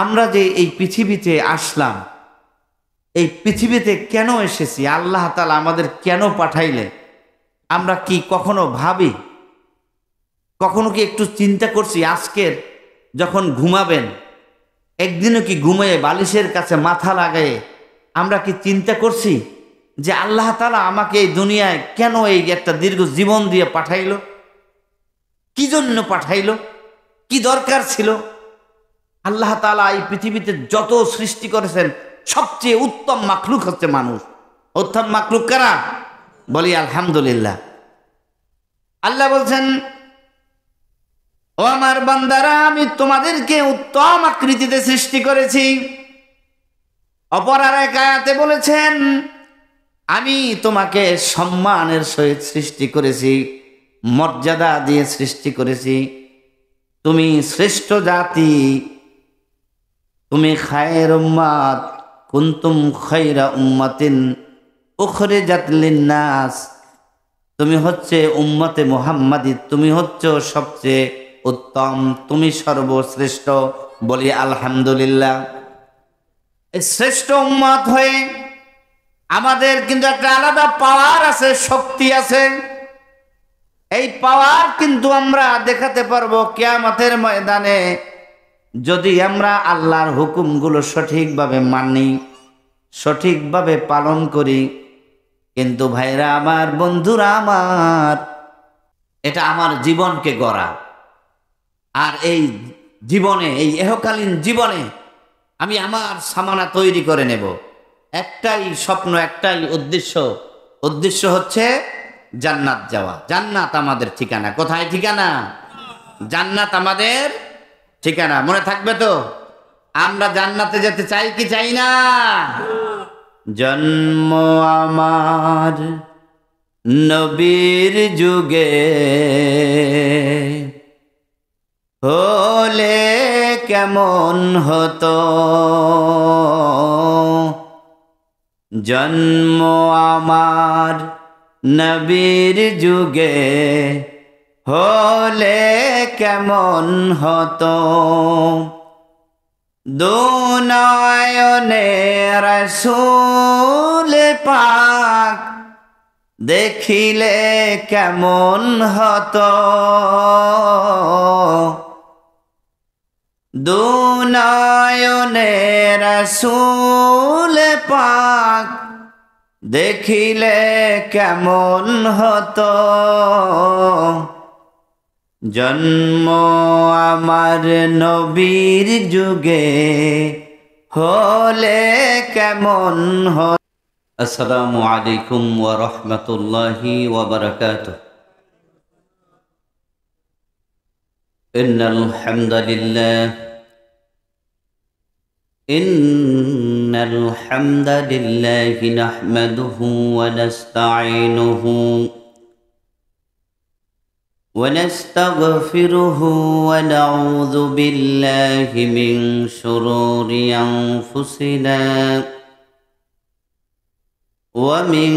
আমরা যে এই পৃথিবীতে আসলাম, এই পৃথিবীতে কেন এসেছি, আল্লাহ তাআলা আমাদের কেন পাঠাইলেন, আমরা কি কখনো ভাবি? কখনো কি একটু চিন্তা করছি? আজকের যখন ঘুমাবেন, একদিনও কি ঘুমিয়ে বালিশের কাছে মাথা লাগায়ে আমরা কি চিন্তা করছি যে আল্লাহ তাআলা আমাকে এই দুনিয়ায় কেন এই একটা দীর্ঘ জীবন দিয়ে পাঠাইলো? কি জন্য পাঠাইলো? কি দরকার ছিল? আল্লাহ তাআলা এই পৃথিবীতে যত সৃষ্টি করেছেন সবচেয়ে উত্তম মাখলুক হচ্ছে মানুষ। উত্তম মাখলুক কারা? বলি আলহামদুলিল্লাহ। আল্লাহ বলছেন, ও আমার বান্দারা, আমি তোমাদেরকে উত্তম আকৃতিতে সৃষ্টি করেছি। অপর আর এক আয়াতে বলেছেন, আমি তোমাকে সম্মানের সহিত সৃষ্টি করেছি, মর্যাদা দিয়ে সৃষ্টি করেছি। তুমি শ্রেষ্ঠ জাতি, তুমি খায়র উম্মাত, কুনতুম খায়রা উম্মাতিন উখরিজাত লিন্নাস। তুমি হচ্ছে উম্মতে মুহাম্মাদি, তুমি হচ্ছে সবচেয়ে উত্তম, তুমি সর্বশ্রেষ্ঠ। বলি আলহামদুলিল্লাহ। এই শ্রেষ্ঠ উম্মত হয়ে আমাদের কিন্তু একটা আলাদা পাওয়ার আছে, শক্তি আছে। এই পাওয়ার কিন্তু আমরা দেখাতে পারবো কিয়ামতের ময়দানে, যদি আমরা আল্লাহর হুকুমগুলো সঠিকভাবে মানি, সঠিকভাবে পালন করি। কিন্তু ভাইরা আমার, বন্ধুরা আমার, এটা আমার জীবনকে গড়া। আর এই জীবনে, এই ইহকালীন জীবনে আমি আমার সামানা তৈরি করে নেব। একটাই স্বপ্ন, একটাই উদ্দেশ্য হচ্ছে জান্নাত যাওয়া। জান্নাত আমাদের ঠিকানা। কোথায় ঠিকানা? জান্নাত আমাদের ঠিকানা। মনে থাকবে তো? আমরা জান্নাতে যেতে চাই কি চাই না? জন্ম আমার নবীর যুগে হলে কেমন হতো, জন্ম আমার নবীর যুগে হলে কেমন হতো, দুনয়নে রাসূল পাক দেখিলে কেমন হতো, দুনয়নে রাসূল পাক দেখিলে কেমন হতো, জন্ম আমার নবীর যুগে হলে কেমন হতো। আসসালামু আলাইকুম ওয়া রাহমাতুল্লাহি ওয়া বারাকাতুহু। ইন্নাল হামদালিল্লাহি নাহমাদুহু ওয়া নাস্তাঈনুহু ونستغفره ونعوذ بالله من شرور أنفسنا ومن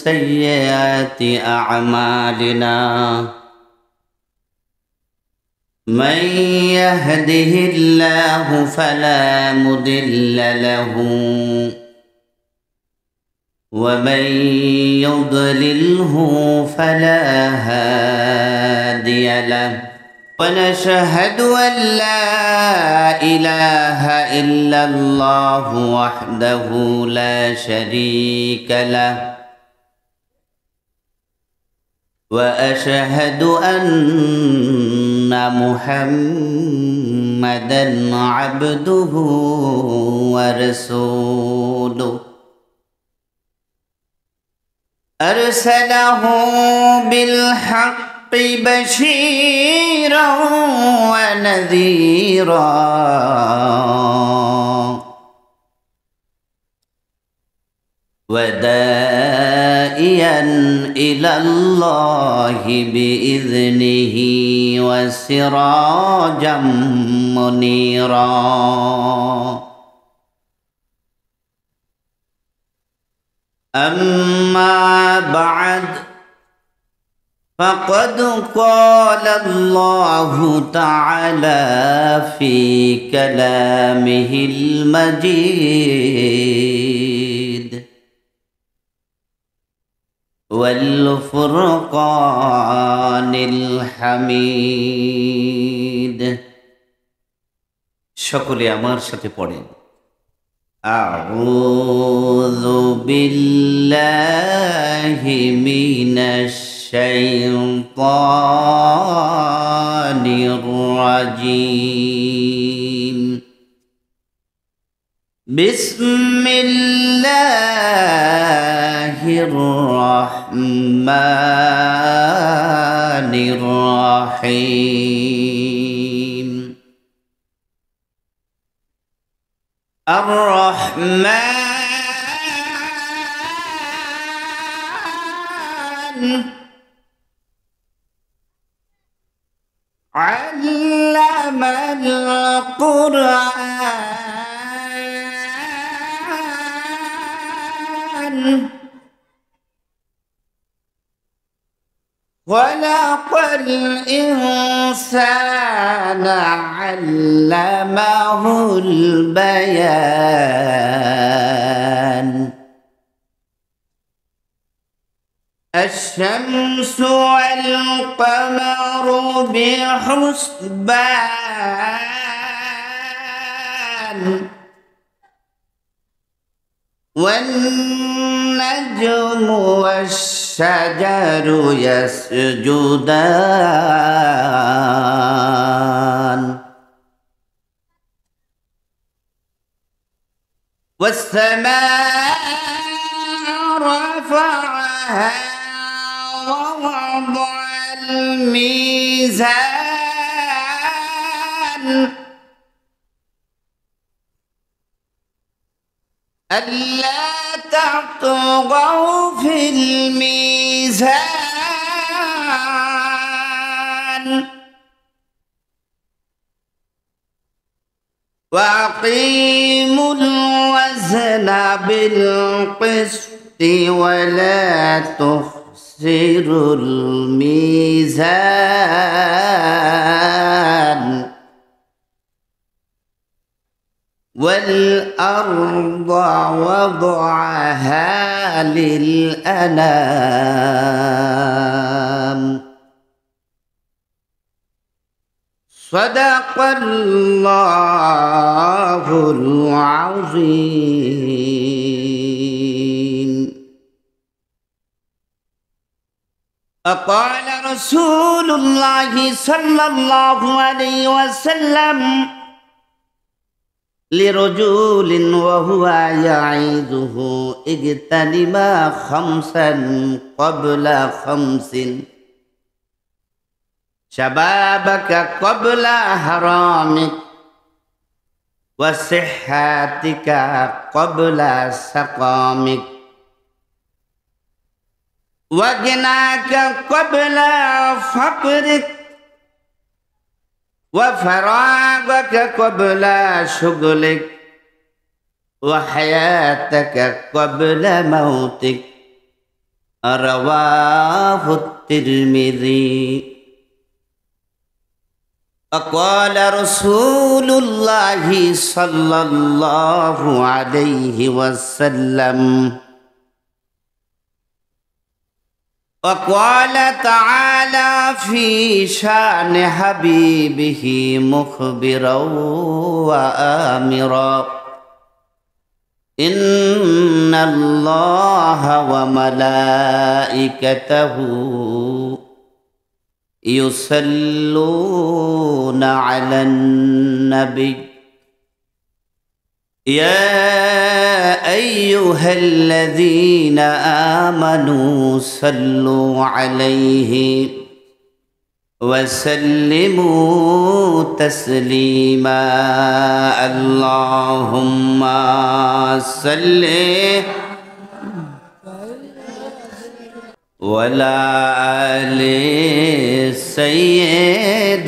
سيئات أعمالنا، من يهده الله فلا مضل له ومن يضلله فلا هادي له، ونشهد أن لا إله إلا الله وحده لا شريك له، وأشهد أن محمدا عبده ورسوله، أرسله بالحق بشيرا ونذيرا وداعيا إلى الله بإذنه وسراجا منيرا. أما بعد، فقد قال الله تعالى في كلامه المجيد والفرقان الحميد সকলে আমার সাথে পড়েন আউযু বিল্লাহি মিনাশ শাইতানির রাজীম বিসমিল্লাহির রহমানির রহিম الرحمن علم القرآن خلق الإنسان علمه البيان الشمس والقمر بحسبان والنجم والشجر يسجدان والسماء رفعها ووضع الميزان ألا تطغوا في الميزان وأقيموا الوزن بالقسط ولا تخسروا الميزان والأرض وضعها للأنام صدق الله العظيم قال رسول الله صلى الله عليه وسلم لرجل وهو يعيده اغتنم خمسا قبل خمس شبابك قبل حرامك وصحتك قبل سقامك وغناك قبل فقرك وفراغك قبل شغلك وحياتك قبل موتك رواه الترمذي وقال رسول الله صلى الله عليه وسلم وقال تعالى في شأن حبيبه مخبرا وآمرا إن الله وملائكته يصلون على النبي يا أيها الذين آمنوا صلوا عليه وسلموا تسليما اللهم صل ولا آل سيدنا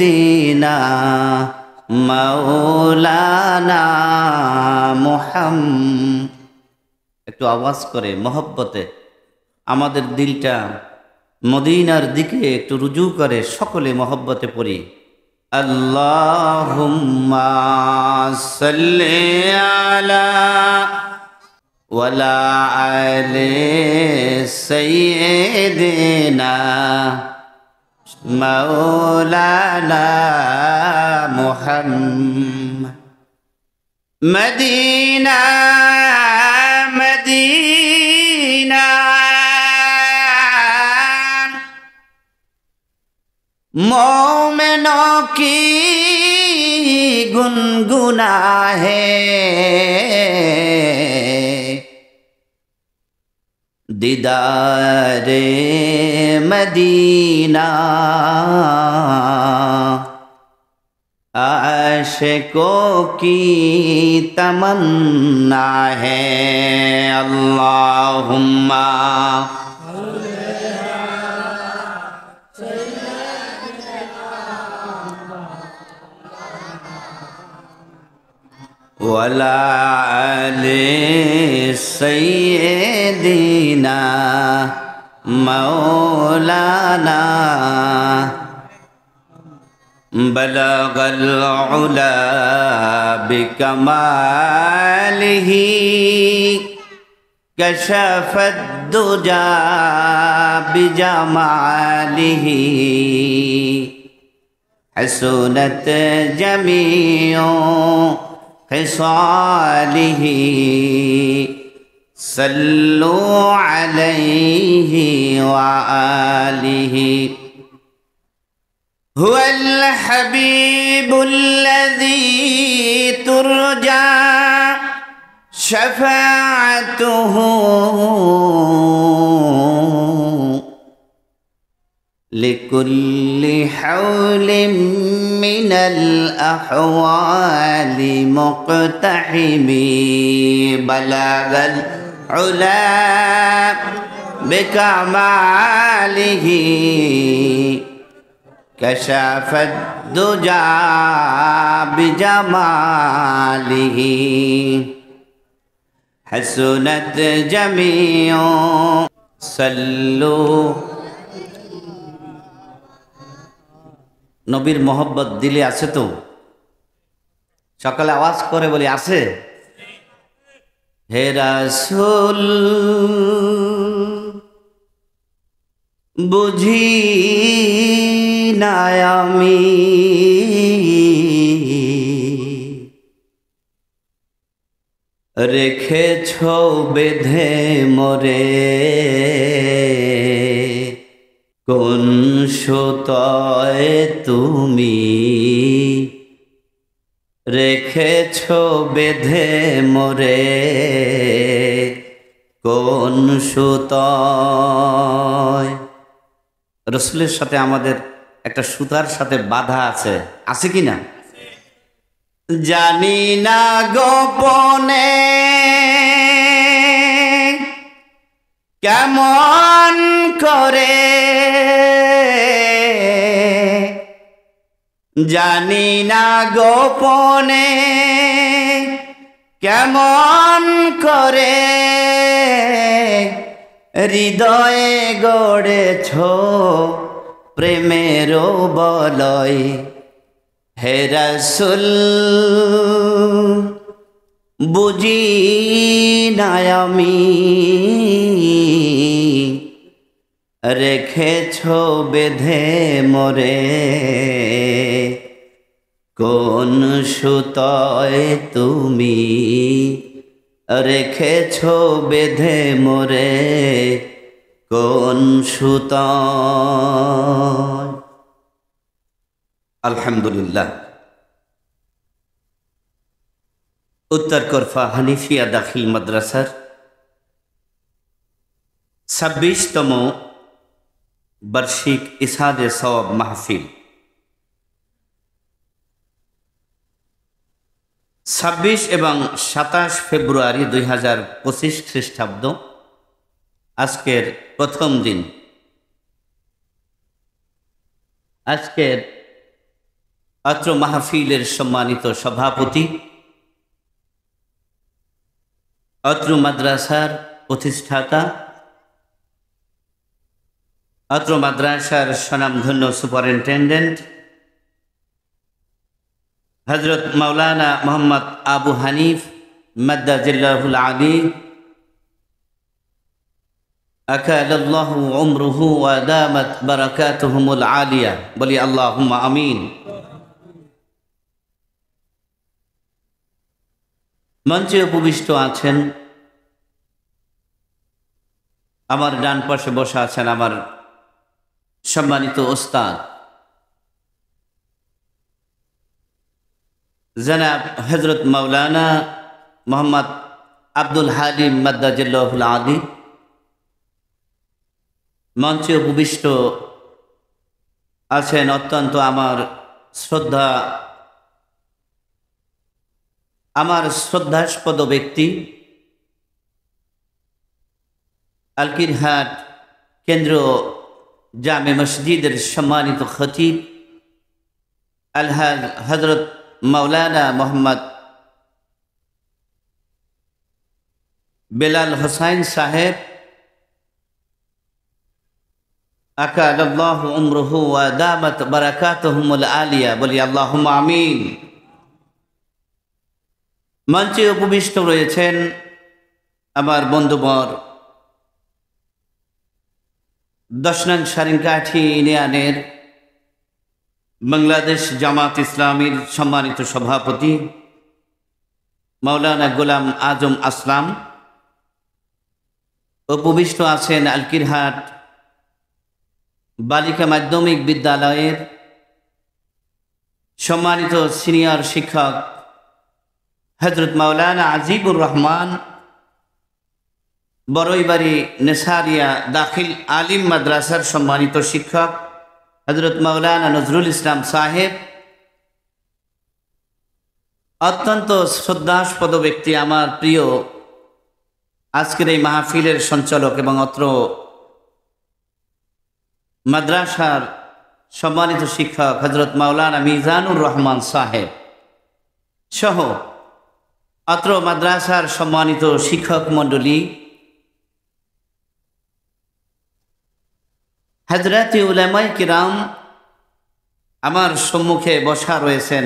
মাওলানা মুহাম্মদ। একটু আওয়াজ করে মহব্বতে আমাদের দিলটা মদিনার দিকে একটু রুজু করে সকলে মহব্বতে পড়ি আল্লাহুম্মা সাল্লি আলা ওয়ালা আলি সাইয়্যিদিনা মাওলানা মুহাম্মদ মদিনা মদিনা मोमिनों की गुनगुना है दीदारे मदीना आशिकों की तमन्ना है अल्लाहुम्मा वला आले सय्यिदिना मौलाना बलगल उला बिकमालिही कशफत दुजा बिजमालिही हसनत जमीओ خصاله صلوا عليه وآله هو الحبيب الذي ترجى شفاعته لكل حول من الأحوال مقتحم بلغ العلا بكماله كشف الدجى بجماله حسنت جميع صلوا নবীর মোহব্বত দিলে আছে তো সকালে আওয়াজ করে বলি আছে হে রাসূল বুঝি না আমি রেখেছ বেঁধে মোরে কোন সুতোয় তুমি রেখেছ বেঁধে মোরে কোন সুতোয় রসুলের সাথে আমাদের একটা সুতার সাথে বাধা আছে কি না জানি না গোপনে কেমন করে জানি না গোপনে কেমন করে হৃদয়ে গড়েছ প্রেমের বলয় হে রাসূল বুঝি না আমি রেখেছ বেঁধে মোরে কোন সুতোয় তুমি রেখেছ বেঁধে মোরে কোন সুতোয় আলহামদুলিল্লাহ উত্তর করফা হানিফিয়া দাখিল মাদ্রাসার 26তম বার্ষিক ইসহাদে সওয়াব মাহফিল 26 এবং 27 ফেব্রুয়ারি 2025 খ্রিস্টাব্দ আজকের প্রথম দিন। আজকের অত্র মাহফিলের সম্মানিত সভাপতি, অত্র মাদ্রাসার প্রতিষ্ঠাতা অত্র মাদ্রাসার স্বনামধন্য সুপারিনটেন্ডেন্ট হযরত মাওলানা মোহাম্মদ আবু হানিফ মাদ্দাজিল্লাহুল আলী আকালাল্লাহু উমরুহু ওয়া দামাত বারাকাতুহুমুল আলিয়া, বলি আল্লাহুম্মা আমিন। মঞ্চে উপবিষ্ট আছেন, আমার ডান পাশে বসা আছেন আমার সম্মানিত ওস্তাদ জনাব হযরত মাওলানা মোহাম্মদ আব্দুল হালিম মাদ্দাজিল্লাহুল আলী। মঞ্চে উপবিষ্ট আছেন অত্যন্ত আমার শ্রদ্ধাস্পদ ব্যক্তি, আলকিরহাট কেন্দ্রীয় জামে মসজিদের সম্মানিত খতিব আলহাজ হযরত মাওলানা মোহাম্মদ বেলাল হোসাইন সাহেব আকালাল্লাহু উমরুহু ওয়া দামাত বারাকাতুহুমুল আলিয়া, বলি আল্লাহুম্মা আমিন। মঞ্চে উপবিষ্ট রয়েছেন আমার বন্ধুবর 10 নং সারিংকাঠি ইউনিয়নের বাংলাদেশ জামাত ইসলামীর সম্মানিত সভাপতি মাওলানা গোলাম আজম আসলাম। উপবিষ্ট আছেন আলকিরহাট বালিকা মাধ্যমিক বিদ্যালয়ের সম্মানিত সিনিয়র শিক্ষক হযরত মাওলানা আজিবুর রহমান, বড়ইবাড়ি নেসারিয়া দাখিল আলিম মাদ্রাসার সম্মানিত শিক্ষক হযরত মাওলানা নজরুল ইসলাম সাহেব, অত্যন্ত শ্রদ্ধাস্পদ ব্যক্তি আমার প্রিয় আজকের এই মাহফিলের সঞ্চালক এবং অত্র মাদ্রাসার সম্মানিত শিক্ষক হযরত মাওলানা মিজানুর রহমান সাহেব সহ অত্র মাদ্রাসার সম্মানিত শিক্ষক মণ্ডলী, হযরতে উলামায়ে কিরাম, আমার সম্মুখে বসা রয়েছেন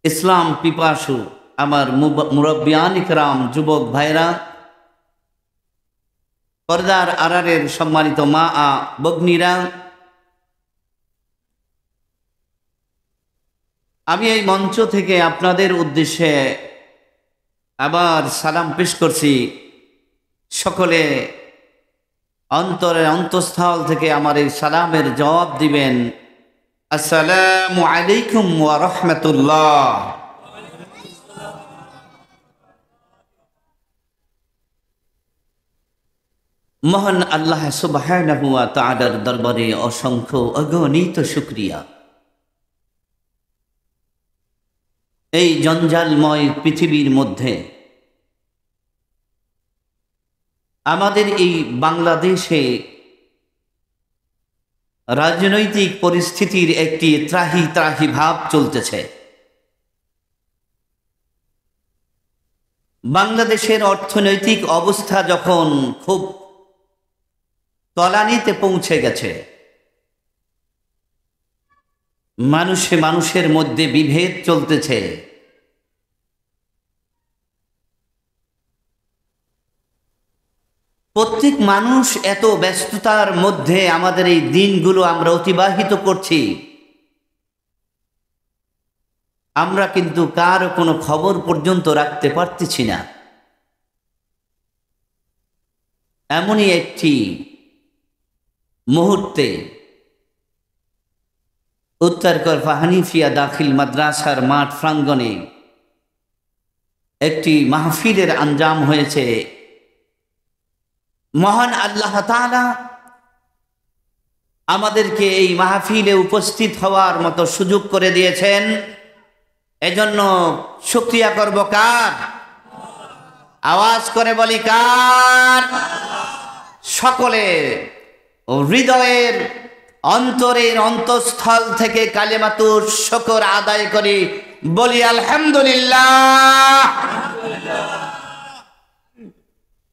ইসলাম পিপাসু আমার মুরব্বিয়ান ইকরাম, যুবক ভাইরা, পর্দার আড়ালের সম্মানিত মা ভগ্নীরা, আমি এই মঞ্চ থেকে আপনাদের উদ্দেশ্যে আবার সালাম পেশ করছি। সকলে অন্তরের অন্তঃস্থল থেকে আমার এই সালামের জবাব দিবেন, আসসালামু আলাইকুম ওয়া রাহমাতুল্লাহ। মহান আল্লাহ সুবহানাহু ওয়া তাআলার দরবারে অসংখ্য অগণিত শুকরিয়া। এই জঞ্জালময় পৃথিবীর মধ্যে আমাদের এই বাংলাদেশে রাজনৈতিক পরিস্থিতির একটি ত্রাহি ত্রাহি ভাব চলতেছে। বাংলাদেশের অর্থনৈতিক অবস্থা যখন খুব তলানিতে পৌঁছে গেছে, মানুষের মধ্যে বিভেদ চলতেছে, প্রত্যেক মানুষ এত ব্যস্ততার মধ্যে আমাদের এই দিনগুলো আমরা অতিবাহিত করছি, আমরা কিন্তু কার কোনো খবর পর্যন্ত রাখতে পারতেছি না। এমনই একটি মুহূর্তে উত্তরকরফা হানিফিয়া দাখিল মাদ্রাসার মাঠ প্রাঙ্গণে একটি মাহফিলের আঞ্জাম হয়েছে। মহান আল্লাহ তাআলা আমাদেরকে এই মাহফিলে উপস্থিত হওয়ার মতো সুযোগ করে দিয়েছেন, এজন্য শুকরিয়া করব কার? আওয়াজ করে বলি কার? সকলে হৃদয়ের অন্তরের অন্তঃস্থল থেকে কালেমাতুর শুকর আদায় করি, বলি আলহামদুলিল্লাহ।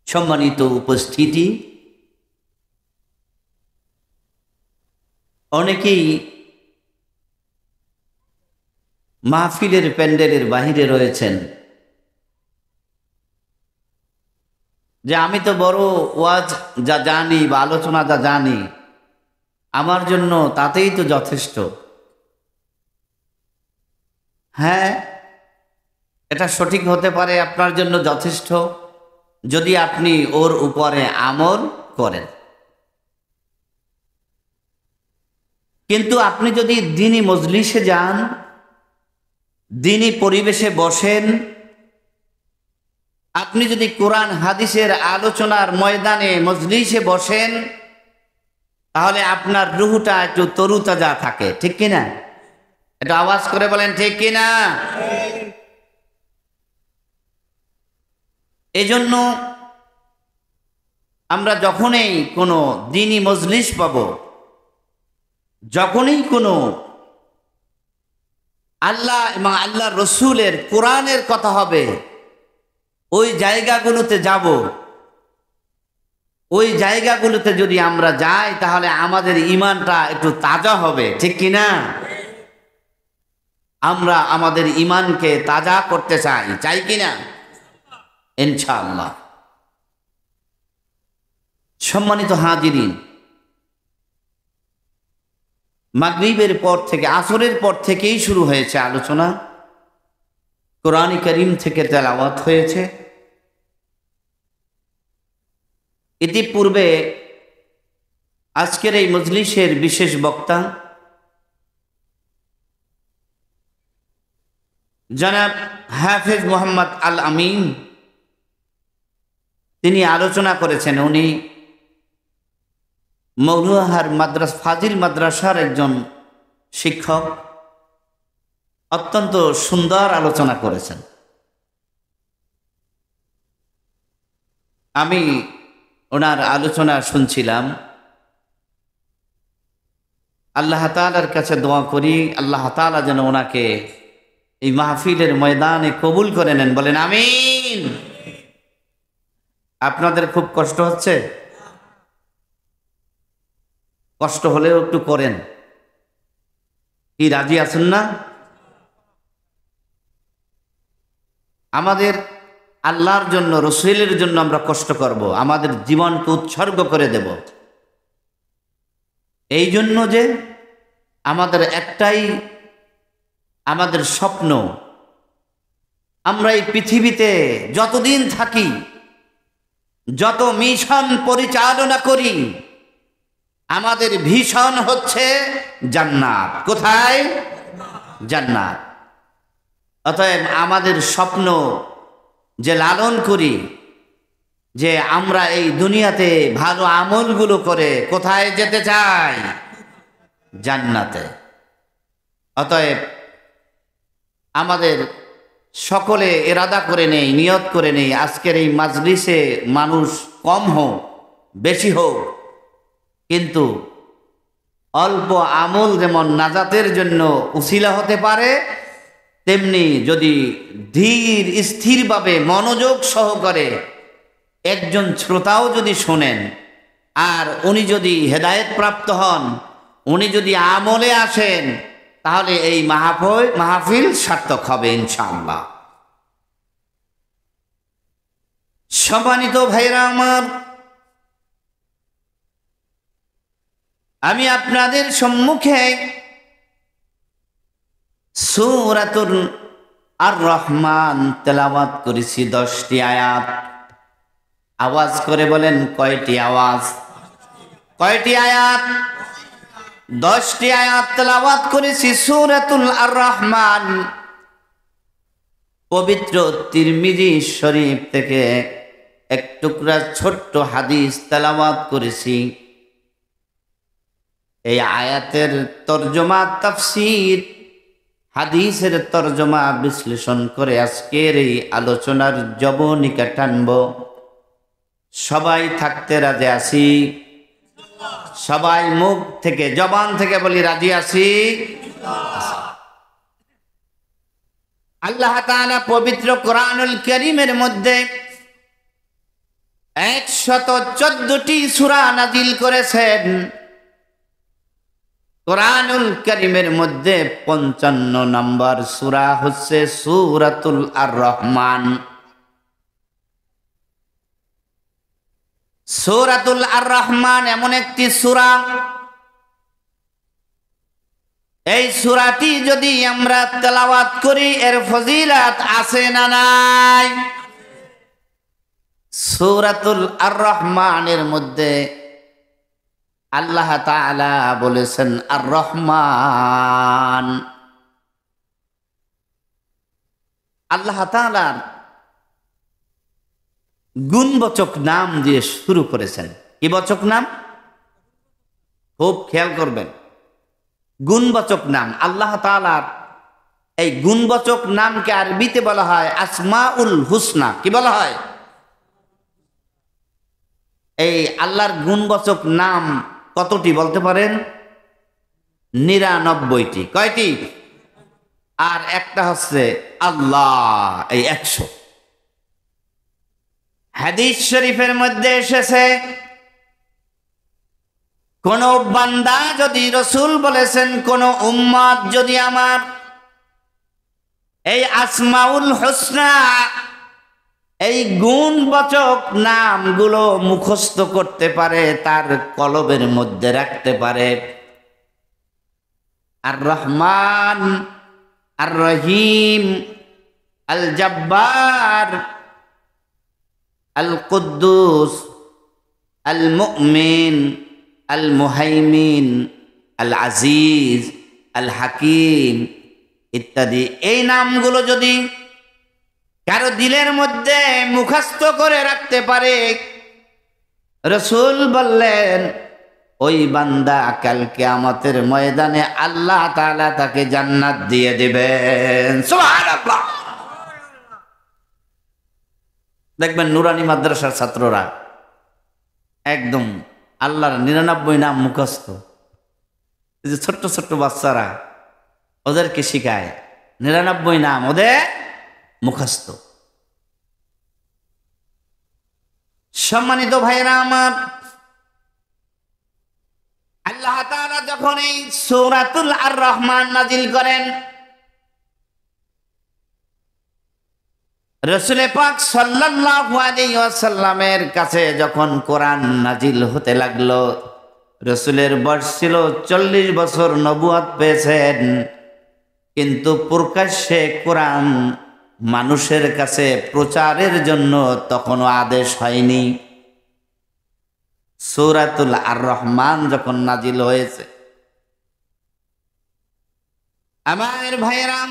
সম্মানিত উপস্থিতি, অনেকেই মাহফিলের প্যান্ডেলের বাহিরে রয়েছেন যে আমি তো বড় ওয়াজ যা জানি বা আলোচনা যা জানি আমার জন্য তাতেই তো যথেষ্ট। হ্যাঁ, এটা সঠিক হতে পারে, আপনার জন্য যথেষ্ট যদি আপনি ওর উপরে আমল করেন। কিন্তু আপনি যদি দ্বীনি মজলিসে যান, দ্বীনি পরিবেশে বসেন, আপনি যদি কোরআন হাদিসের আলোচনার ময়দানে মজলিসে বসেন, তাহলে আপনার রুহটা একটু তরুতাজা থাকে, ঠিক কিনা? একটু আওয়াজ করে বলেন ঠিক কিনা? এজন্য আমরা যখনই কোনো দ্বীনি মজলিস পাব, যখনই কোনো আল্লাহ এবং আল্লাহ রসুলের কোরআনের কথা হবে, ওই জায়গাগুলোতে যাব। ওই জায়গাগুলোতে যদি আমরা যাই তাহলে আমাদের ঈমানটা একটু তাজা হবে, ঠিক কিনা? আমরা আমাদের ঈমানকে তাজা করতে চাই কিনা? ইনশাআল্লাহ। সম্মানিত হাজিরিন, মাগরিবের পর থেকে, আসরের পর থেকেই শুরু হয়েছে আলোচনা। কোরআন কারীম থেকে তেলাওয়াত হয়েছে। ইতিপূর্বে আজকের এই মজলিসের বিশেষ বক্তা জনাব হাফেজ মোহাম্মদ আল আমিন, তিনি আলোচনা করেছেন। উনি মৌলুহার ফাজিল মাদ্রাসার একজন শিক্ষক, অত্যন্ত সুন্দর আলোচনা করেছেন। আমি ওনার আলোচনা শুনছিলাম। আল্লাহ তাআলার কাছে দোয়া করি, আল্লাহ তাআলা যেন ওনাকে এই মাহফিলের ময়দানে কবুল করে নেন, বলেন আমিন। আপনাদের খুব কষ্ট হচ্ছে? কষ্ট হলেও একটু করেন, কি রাজি আছেন না? আমাদের আল্লাহর জন্য, রসুলের জন্য আমরা কষ্ট করব, আমাদের জীবনকে উৎসর্গ করে দেব। এই জন্য যে আমাদের একটাই আমাদের স্বপ্ন, আমরা এই পৃথিবীতে যতদিন থাকি, যত মিশন পরিচালনা করি, আমাদের ভীষণ হচ্ছে জান্নাত। কোথায়? জান্নাত। অতএব আমাদের স্বপ্ন যে লালন করি, যে আমরা এই দুনিয়াতে ভালো আমলগুলো করে কোথায় যেতে চাই? জান্নাতে। অতএব আমাদের সকলে এরাদা করে নেই, নিয়ত করে নেই, আজকের এই মাজলিসে মানুষ কম হোক বেশি হোক, কিন্তু অল্প আমল যেমন নাজাতের জন্য উসিলা হতে পারে, তেমনি যদি ধীর স্থিরভাবে মনোযোগ সহকারে একজন শ্রোতাও যদি শোনেন, আর উনি যদি হেদায়েত প্রাপ্ত হন, উনি যদি আমলে আসেন, তাহলে এই মাহফিল সার্থক হবে ইনশাআল্লাহ। সম্মানিত ভাইরা আমার, আমি আপনাদের সম্মুখে সূরাতুল আর রহমান তেলাওয়াত করেছি 10টি আয়াত। আওয়াজ করে বলেন কয়টি আওয়াজ? কয়টি আয়াত? 10টি আয়াত তেলাওয়াত করেছি সূরাতুল আর রহমান। পবিত্র তিরমিজি শরীফ থেকে এক টুকরা ছোট্ট হাদিস তেলাওয়াত করেছি। এই আয়াতের তরজমা, তাফসীর, হাদিসের তরজমা বিশ্লেষণ করে আজকের এই আলোচনার জবনিকা টানব। সবাই থাকতে রাজি আছি? সবাই মুখ থেকে, জবান থেকে বলি রাজি আছি। আল্লাহ তাআলা পবিত্র কোরআনুল কারীমের মধ্যে 114টি সূরা নাজিল করেছেন। কোরআনুল কারীমের মধ্যে 55 নম্বর সূরা হচ্ছে সূরাতুল আর রহমান। সূরাতুল আর রহমান এমন একটি সূরা, এই সূরাটি যদি আমরা তেলাওয়াত করি এর ফজিলত আছে না নাই? সূরাতুল আর রহমানের মধ্যে আল্লাহ তাআলা বলেছেন আর রহমান। আল্লাহ তাআলার গুণবাচক নাম দিয়ে শুরু করেছেন। কি বাচক নাম? খুব খেয়াল করবেন, গুণবাচক নাম। আল্লাহ তাআলার এই গুণবাচক নামকে আরবিতে বলা হয় আসমাউল হুসনা। কি বলা হয়? এই আল্লাহর গুণবাচক নাম কতটি বলতে পারেন? 99টি। কয়টি? আর একটা হচ্ছে আল্লাহ, এই 100। হাদিস শরীফের মধ্যে এসেছে, কোন বান্দা যদি, রসূল বলেছেন, কোন উম্মত যদি আমার এই আসমাউল হুসনা, এই গুণবাচক নামগুলো মুখস্থ করতে পারে, তার কলবের মধ্যে রাখতে পারে, আর রহমান, আর রহিম, আল জব্বার, আল কুদ্দুস, আল মুমিন, আল মুহাইমিন, আল আজিজ, আল হাকিম ইত্যাদি, এই নামগুলো যদি কারো দিলের মধ্যে মুখস্থ করে রাখতে পারে, রাসূল বললেন ওই বান্দা কাল কিয়ামতের ময়দানে আল্লাহ তাআলা তাকে জান্নাত দিয়ে দিবেন। সুবহানাল্লাহ। দেখবেন নুরানি মাদ্রাসার ছাত্ররা একদম আল্লাহর 99 নাম মুখস্থ। এই যে ছোট্ট ছোট্ট বাচ্চারা, ওদেরকে শিখায় 99 নাম ওদের মুখস্থ। সম্মানিত ভাইরা আমার, আল্লাহ তাআলা যখন এই সূরাতুল আর রহমান নাজিল করেন, রাসূল পাক সাল্লাল্লাহু আলাইহি ওয়াসাল্লামের কাছে যখন কোরআন নাজিল হতে লাগলো, রাসূলের বয়স ছিল 40 বছর, নবুয়ত পেয়েছেন, কিন্তু প্রকাশ্যে কোরআন মানুষের কাছে প্রচারের জন্য তখনও আদেশ হয়নি। সূরাতুল আর রহমান যখন নাজিল হয়েছে, আমার ভাইয়েরা,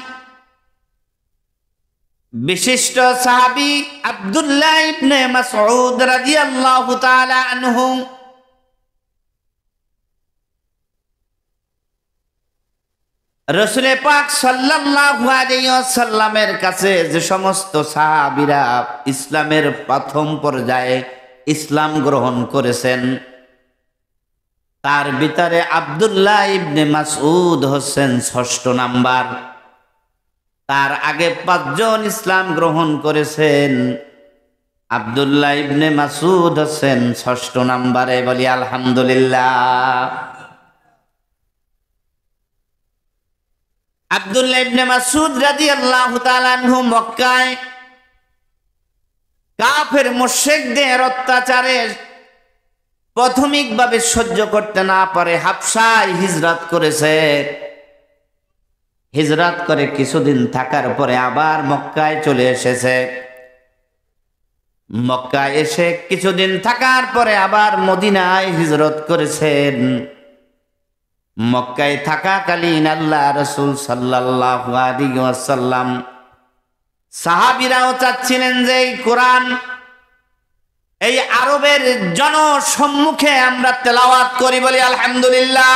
বিশিষ্ট সাহাবী আব্দুল্লাহ ইবনে মাসউদ রাদিয়াল্লাহু তাআলা আনহু রাসূল পাক সাল্লাল্লাহু আলাইহি ওয়াসাল্লামের কাছে যে সমস্ত সাহাবীরা ইসলামের প্রথম পর্যায়ে ইসলাম গ্রহণ করেছেন, তার ভিতরে আব্দুল্লাহ ইবনে মাসউদ হচ্ছেন 6ষ্ঠ নাম্বার। তার আগে 5 জন ইসলাম গ্রহণ করেছেন, আব্দুল্লাহ ইবনে মাসউদ হচ্ছেন 6ষ্ঠ নাম্বারে। বলি আলহামদুলিল্লাহ। আব্দুল্লাহ ইবনে মাসউদ রাদিয়াল্লাহু তাআলা আনহু মক্কায় কাফের মুশরিকদের অত্যাচারে প্রাথমিকভাবে সহ্য করতে না পারে হাবশায় হিজরত করেছে। হিজরত করে কিছুদিন থাকার পরে আবার মক্কায় চলে এসেছে। মক্কায় এসে কিছুদিন থাকার পরে আবার মদিনায় হিজরত করেছেন। মক্কায় থাকাকালীন আল্লাহ রাসূল সাল্লাল্লাহু আলাইহি ওয়াসাল্লাম, সাহাবীরাও চাচ্ছিলেন যে এই কোরআন এই আরবের জনসম্মুখে আমরা তেলাওয়াত করি। বলি আলহামদুলিল্লাহ।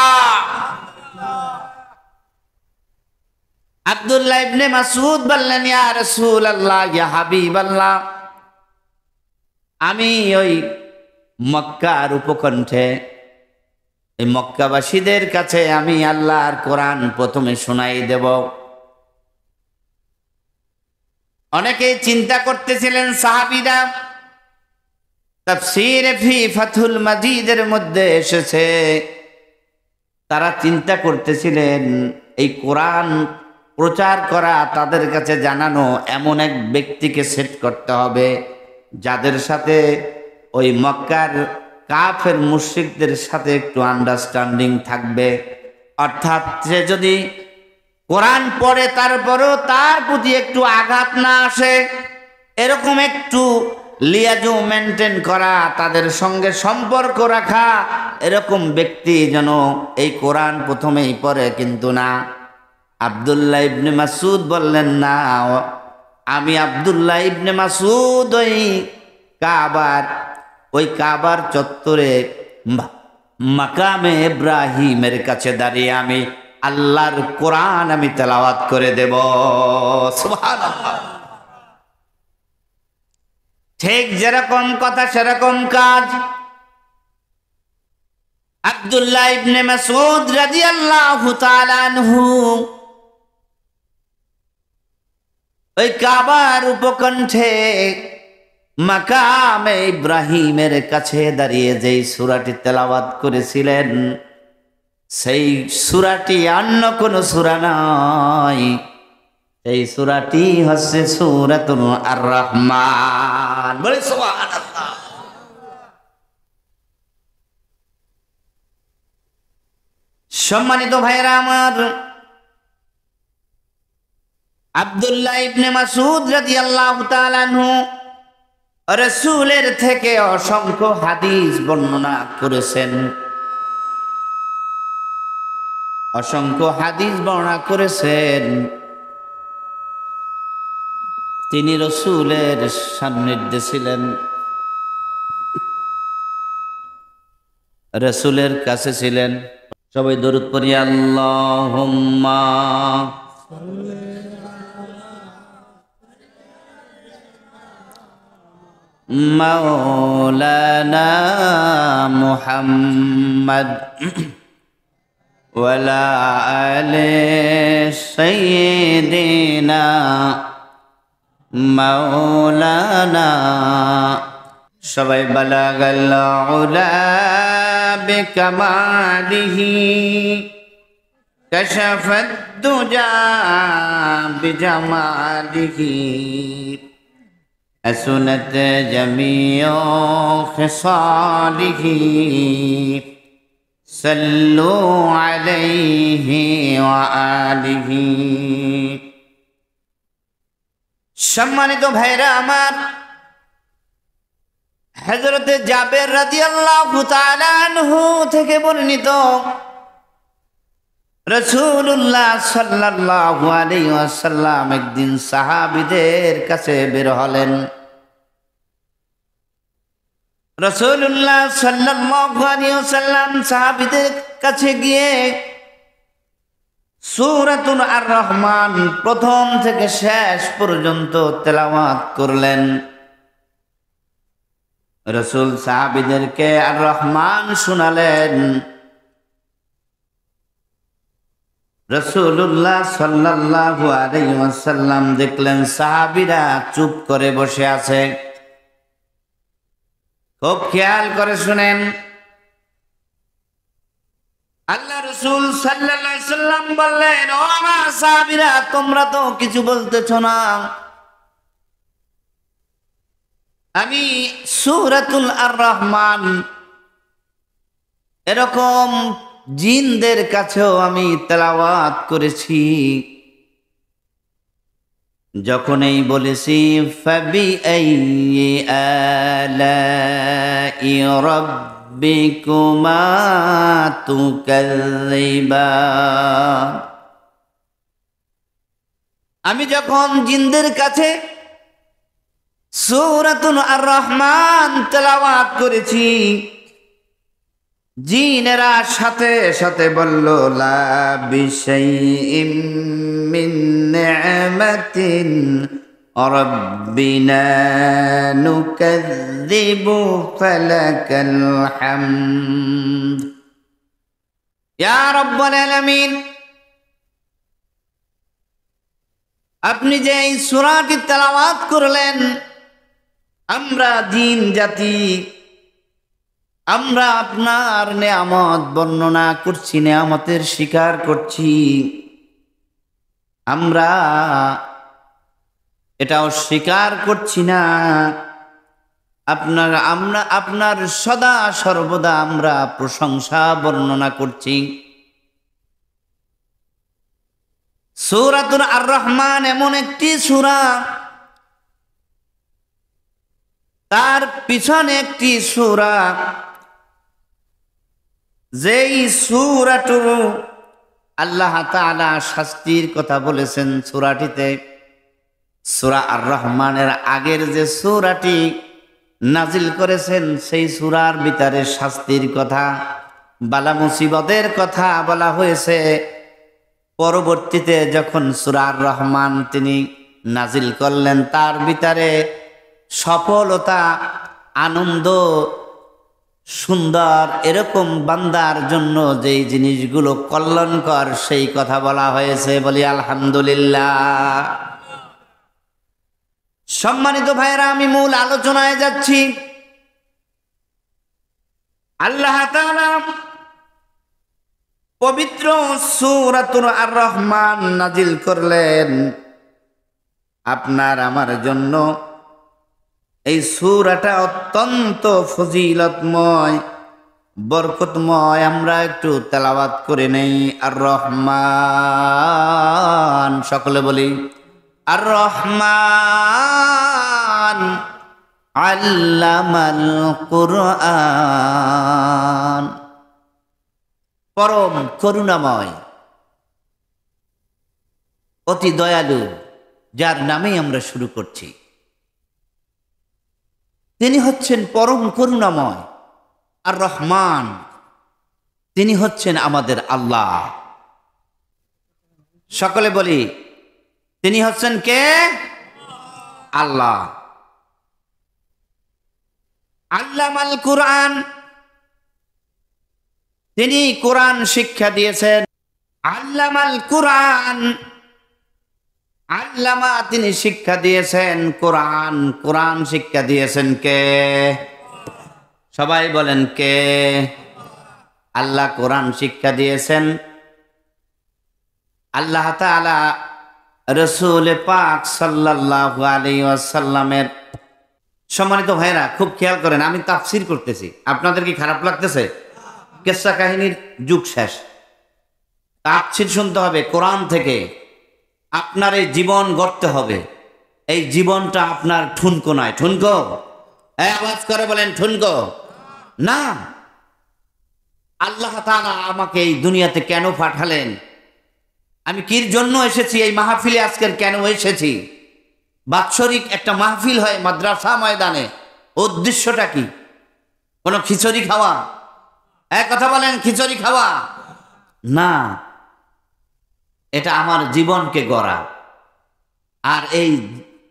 আব্দুল্লাহ ইবনে মাসউদ বললেন, ইয়া রাসূলুল্লাহ, ইয়া হাবিবাল্লাহ, আমি ওই মক্কার উপকণ্ঠে এই মক্কাবাসীদের কাছে আমি আল্লাহর কোরআন প্রথমে শোনাই দেব। অনেকেই চিন্তা করতেছিলেন সাহাবীরা, তাফসীর ফি ফাথুল মাজিদের মধ্যে এসেছে তারা চিন্তা করতেছিলেন এই কোরআন প্রচার করা, তাদের কাছে জানানো, এমন এক ব্যক্তিকে সেট করতে হবে যাদের সাথে ওই মক্কার কাফের মুশরিকদের সাথে একটু আন্ডারস্ট্যান্ডিং থাকবে। অর্থাৎ সে যদি কোরআন পড়ে তারপরেও তার প্রতি একটু আঘাত না আসে, এরকম একটু লিয়াজু মেনটেন করা, তাদের সঙ্গে সম্পর্ক রাখা, এরকম ব্যক্তি যেন এই কোরআন প্রথমেই পড়ে। কিন্তু না, আব্দুল্লাহ ইবনে মাসউদ বললেন, না, আমি আব্দুল্লাহ ইবনে মাসউদ ওই কাবার চত্বরে মাকামে ইব্রাহিমের কাছে দাঁড়িয়ে আমি আল্লাহর কোরআন আমি তেলাওয়াত করে দেব। সুবহানাল্লাহ। ঠিক যেরকম কথা সেরকম কাজ। আব্দুল্লাহ ইবনে মাসউদ রাদিয়াল্লাহু তাআলা আনহু ওই কাবার উপকণ্ঠে মাকামে ইব্রাহিমের কাছে দাঁড়িয়ে যেই সূরাটি তেলাওয়াত করেছিলেন, সেই সূরাটি অন্য কোন সূরা নয়, এই সূরাটি হচ্ছে সূরাতুল আর-রহমান। বলে সুবহানাল্লাহ। সম্মানিত ভাইরা আমার, আব্দুল্লাহ ইবনে মাসউদ রাদিয়াল্লাহু তাআলা আনহু রাসূলের থেকে অসংখ্য হাদিস বর্ণনা করেছেন, অসংখ্য হাদিস বর্ণনা করেছেন। তিনি রাসূলের সান্নিধ্যে ছিলেন, রাসূলের কাছে ছিলেন। সবাই দরুদ পড়ি, আল্লাহুম্মা মাওলানা মুহাম্মদ ওয়ালা আলি সাইয়্যিদিনা মাওলানা। সবাই বালাগাল উলা বিকামালিহি কাশাফাদ দুজা বিজামালিহি আসুনত জামিউ খিসালিহি সাল্লু আলাইহি ওয়া আলিহি। সম্মানিত ভাইরা আমার, হযরতে জাবের রাদিয়াল্লাহু তাআলা আনহু থেকে বর্ণিত, রাসূলুল্লাহ সাল্লাল্লাহু আলাইহি ওয়াসাল্লাম একদিন সাহাবীদের কাছে বের হলেন। রাসূলুল্লাহ সাল্লাল্লাহু আলাইহি ওয়াসাল্লাম সাহাবীদের কাছে গিয়ে সূরাতুল আর-রহমান প্রথম থেকে শেষ পর্যন্ত তেলাওয়াত করলেন। রাসূল সাহাবীদেরকে আর রহমান শোনালেন। রাসূলুল্লাহ সাল্লাল্লাহু আলাইহি ওয়াসাল্লাম দেখলেন সাহাবীরা চুপ করে বসে আছে। খুব খেয়াল করে শুনেন, আল্লাহ রাসূল সাল্লাল্লাহু আলাইহি ওয়াসাল্লাম বললেন, ও আমার সাহাবীরা, তোমরা তো কিছু বলতেছ না। আমি সূরাতুল আর-রহমান এরকম জিনদের কাছেও আমি তেলাওয়াত করেছি। যখনই বলেছি ফাবি আইয়ি আলাই রাব্বিকুমা তুকাযযিবান, আমি যখন জিনদের কাছে সূরাতুল আর-রহমান তেলাওয়াত করেছি, জিনেরা সাথে সাথে বলল, লা বিশাইইম মিন নি'মাতিন রাব্বিনা নুকাযযিবু ফালাকাল হামদ। ইয়া রাব্বাল আলামিন, আপনি যে এই সূরাটি তেলাওয়াত করলেন, আমরা জিন জাতি আমরা আপনার নেয়ামত বর্ণনা করছি, নেয়ামতের স্বীকার করছি। আমরা এটাও স্বীকার করছি না আপনার সদা সর্বদা আমরা প্রশংসা বর্ণনা করছি। সূরাতুল আর রহমান এমন একটি সূরা, তার পিছনে একটি সূরা, যেই সূরাটু আল্লাহ তাআলা শাস্তির কথা বলেছেন সূরাটিতে। সূরা আর রহমানের আগের যে সূরাটি নাজিল করেছেন, সেই সূরার ভিতরে শাস্তির কথা, বালা মুসিবতের কথা বলা হয়েছে। পরবর্তীতে যখন সূরা আর রহমান তিনি নাজিল করলেন, তার ভিতরে সফলতা, আনন্দ, সুন্দর এরকম বান্দার জন্য যেই জিনিসগুলো কল্যাণকর সেই কথা বলা হয়েছে। বলি আলহামদুলিল্লাহ। সম্মানিত ভাইরা, আমি মূল আলোচনায় যাচ্ছি। আল্লাহ তাআলা পবিত্র সূরাতুল আর রহমান নাজিল করলেন আপনার আমার জন্য। এই সূরাটা অত্যন্ত ফজিলতময়, বরকতময়। আমরা একটু তেলাওয়াত করে নেই। আর রহমান, সকলে বলি আর রহমান আল্লামাল কুরআন। পরম করুণাময়, অতি দয়ালু, যার নামেই আমরা শুরু করছি, তিনি হচ্ছেন পরম করুণাময়। আর রহমান, তিনি হচ্ছেন আমাদের আল্লাহ। সকলে বলি, তিনি হচ্ছেন কে? আল্লাহ। আল্লামাল কুরআন, তিনি কোরআন শিক্ষা দিয়েছেন। আল্লামাল কুরআন, আল্লামা তিনি শিক্ষা দিয়েছেন। কোরআন, কোরআন শিক্ষা দিয়েছেন কে? সবাই বলেন কে? আল্লাহ কোরআন শিক্ষা দিয়েছেন। আল্লাহ তাআলা রাসূল পাক সাল্লাল্লাহু আলাইহি ওয়াসাল্লামের, সম্মানিত ভাইরা খুব খেয়াল করেন, আমি তাফসীর করতেছি, আপনাদের কি খারাপ লাগতেছে? কিসসা কাহিনীর যুগ শেষ, তাফসীর শুনতে হবে কোরআন থেকে। আপনার এই জীবন গড়তে হবে। এই জীবনটা আপনার ঠুনকো নয়। ঠুনকো? আওয়াজ করে বলেন ঠুনকো না। আল্লাহ তাআলা আমাকে এই দুনিয়াতে কেন পাঠালেন, আমি কির জন্য এসেছি, এই মাহফিলে আজকের কেন এসেছি? বাৎসরিক একটা মাহফিল হয় মাদ্রাসা ময়দানে, উদ্দেশ্যটা কি? কোনো খিচুড়ি খাওয়া? এক কথা বলেন, খিচুড়ি খাওয়া না। এটা আমার জীবনকে গড়া। আর এই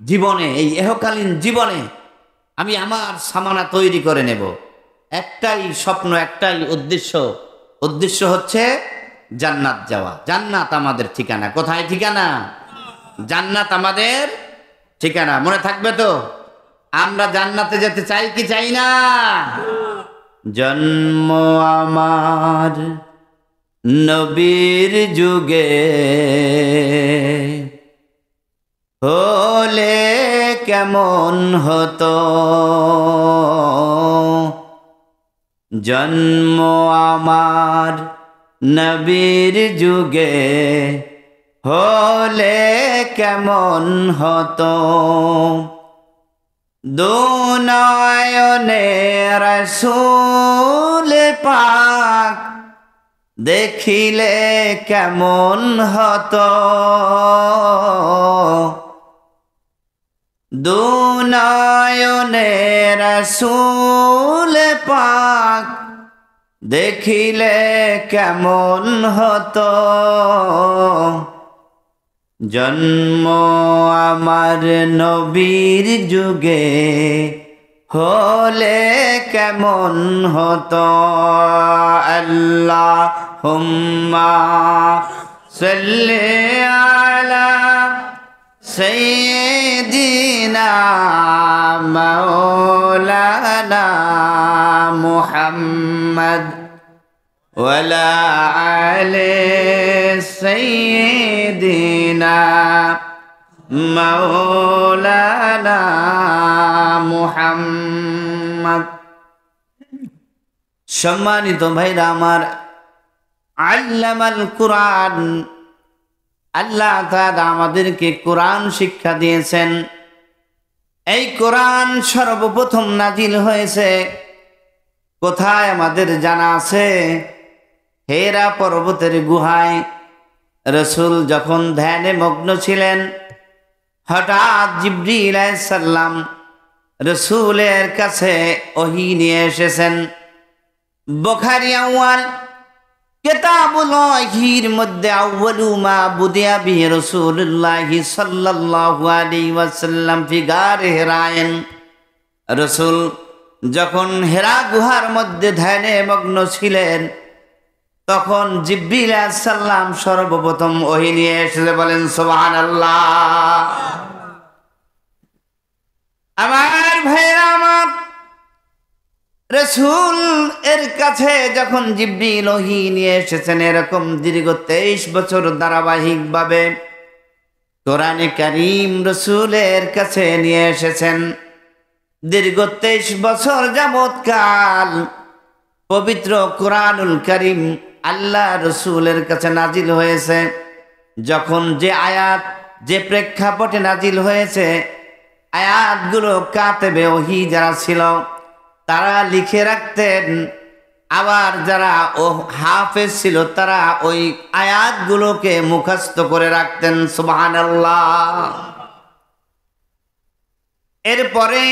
জীবনে, এই ইহকালীন জীবনে আমি আমার সামানা তৈরি করে নেব। একটাই স্বপ্ন, একটাই উদ্দেশ্য হচ্ছে জান্নাত যাওয়া। জান্নাত আমাদের ঠিকানা। কোথায় ঠিকানা? জান্নাত আমাদের ঠিকানা। মনে থাকবে তো? আমরা জান্নাতে যেতে চাই কি চাই না? জন্ম আমার নবীর যুগে হলে কেমন হতো, জন্ম আমার নবীর যুগে হলে কেমন হতো, দুনয়নে রাসূল পাক দেখিলে কেমন হতো, দুনয়নে রাসূল পাক দেখিলে কেমন হতো, জন্ম আমার নবীর যুগে হলে কেমন হতো। আল্লাহুম্মা সাল্লি আলা সাইয়্যিদিনা মাওলানা মুহাম্মদ محمد وعلى آل سيدنا مولانا محمد। সম্মানিত ভাইরা আমার, আল্লামাল কুরআন, আল্লাহ তাআলা আমাদেরকে কোরআন শিক্ষা দিয়েছেন। এই কোরআন সর্বপ্রথম নাজিল হয়েছে কোথায় আমাদের জানা আছে? হেরা পর্বতের গুহায় রাসূল যখন ধ্যানে মগ্ন ছিলেন, হঠাৎ জিবরিল আলাইহিস সালাম রাসূলের কাছে ওহী নিয়ে এসেছেন। বুখারী আউয়াল কিতাবুল ওহীর মধ্যে আউয়ালু মা বুদিয়া বিহি রাসূলুল্লাহ সাল্লাল্লাহু আলাইহি ওয়াসাল্লাম ফি গারে হিরায়ন। রাসূল যখন হেরা গুহার মধ্যে ধ্যানে মগ্ন ছিলেন, তখন জিবরিল আলাইহিস সালাম সর্বপ্রথম ওহী নিয়ে এসে বলেন সুবহানাল্লাহ। আমার ভাইরা আমার, রাসূল এর কাছে যখন জিবরিল ওহী নিয়ে এসেছেন, এরকম দীর্ঘ 23 বছর ধারাবাহিকভাবে কোরআনে কারীম রাসূলের কাছে নিয়ে এসেছেন। দীর্ঘ 23 বছর যাবৎকাল পবিত্র কোরআনুল কারীম আল্লাহ রাসূলের কাছে নাজিল হয়েছে। যখন যে আয়াত যে প্রেক্ষাপটে নাজিল হয়েছে, আয়াতগুলো কাতেবে ওহী যারা ছিল তারা লিখে রাখতেন, আবার যারা হাফেজ ছিল তারা ওই আয়াতগুলোকে মুখস্থ করে রাখতেন। সুবহানাল্লাহ। এরপরে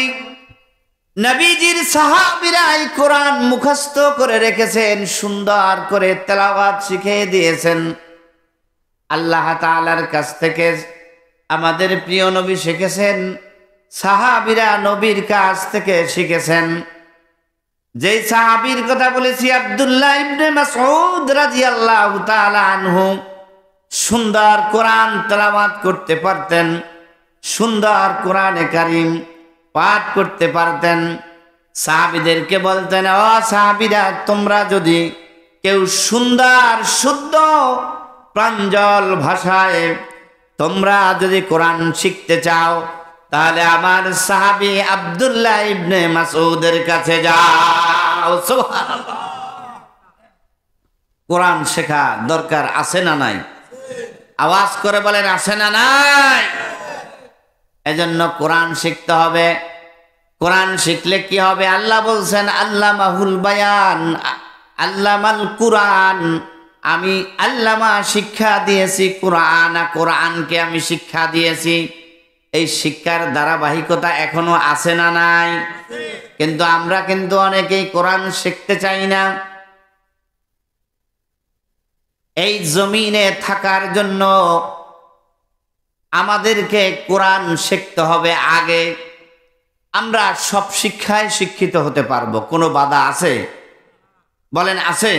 নবীজির সাহাবীরা এই কোরআন মুখস্থ করে রেখেছেন, সুন্দর করে তেলাওয়াত শিখিয়ে দিয়েছেন। আল্লাহ তাআলার কাছ থেকে আমাদের প্রিয় নবী শিখেছেন, সাহাবীরা নবীর কাছ থেকে শিখেছেন। যেই সাহাবীর কথা বলেছি, আব্দুল্লাহ ইবনে মাসউদ রাদিয়াল্লাহু তাআলা আনহু, সুন্দর কোরআন তেলাওয়াত করতে পারতেন, সুন্দর কোরআনে কারীম পাঠ করতে পারতেন। সাহাবীদেরকে বলতেন, ও সাহাবীরা, তোমরা যদি কেউ সুন্দর শুদ্ধ প্রাঞ্জল ভাষায় তোমরা যদি কোরআন শিখতে চাও, তাহলে আমার সাহাবী আব্দুল্লাহ ইবনে মাসউদের কাছে যাও। সুবহানাল্লাহ। কোরআন শেখা দরকার আছে না নাই? আওয়াজ করে বলেন, আছে না নাই? এজন্য কোরআন শিখতে হবে। কোরআন শিখলে কি হবে? আল্লাহ বলছেন, আল্লামাহুল বায়ান, আল্লামাল কুরআন, আমি আল্লামা শিক্ষা দিয়েছি কোরআন, কোরআনকে আমি শিক্ষা দিয়েছি। এই শিক্ষার ধারাবাহিকতা এখনো আছে না নাই? কিন্তু আমরা কিন্তু অনেকেই কোরআন শিখতে চাই না। এই জমিনে থাকার জন্য আমাদেরকে কোরআন শিখতে হবে আগে। আমরা সব শিক্ষায় শিক্ষিত হতে পারবো, কোনো বাধা আছে? বলেন, আছে?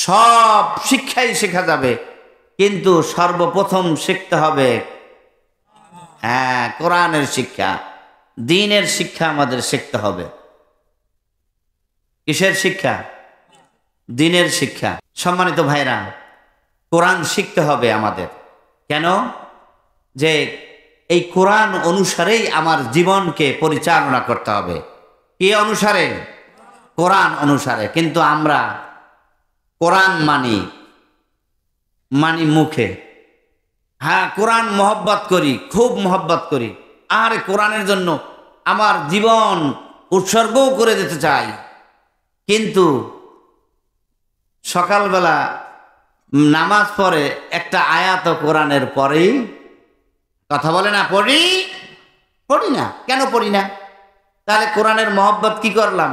সব শিক্ষাই শেখা যাবে, কিন্তু সর্বপ্রথম শিখতে হবে কোরআনের শিক্ষা, দ্বীনের শিক্ষা আমাদের শিখতে হবে। কিসের শিক্ষা? দ্বীনের শিক্ষা। সম্মানিত ভাইরা, কোরআন শিখতে হবে আমাদের। কেন? যে এই কোরআন অনুসারেই আমার জীবনকে পরিচালনা করতে হবে। কি অনুসারে? কোরআন অনুসারে। কিন্তু আমরা কোরআন মানি মুখে, কোরআন মহব্বত করি, খুব মহব্বত করি, আর কোরআনের জন্য আমার জীবন উৎসর্গ করে দিতে চাই। কিন্তু সকালবেলা নামাজ পড়ে একটা আয়াত কোরআনের পরেই কথা বলে না, পড়ি না। কেন পড়ি না? তাহলে কোরআনের মহব্বত কি করলাম?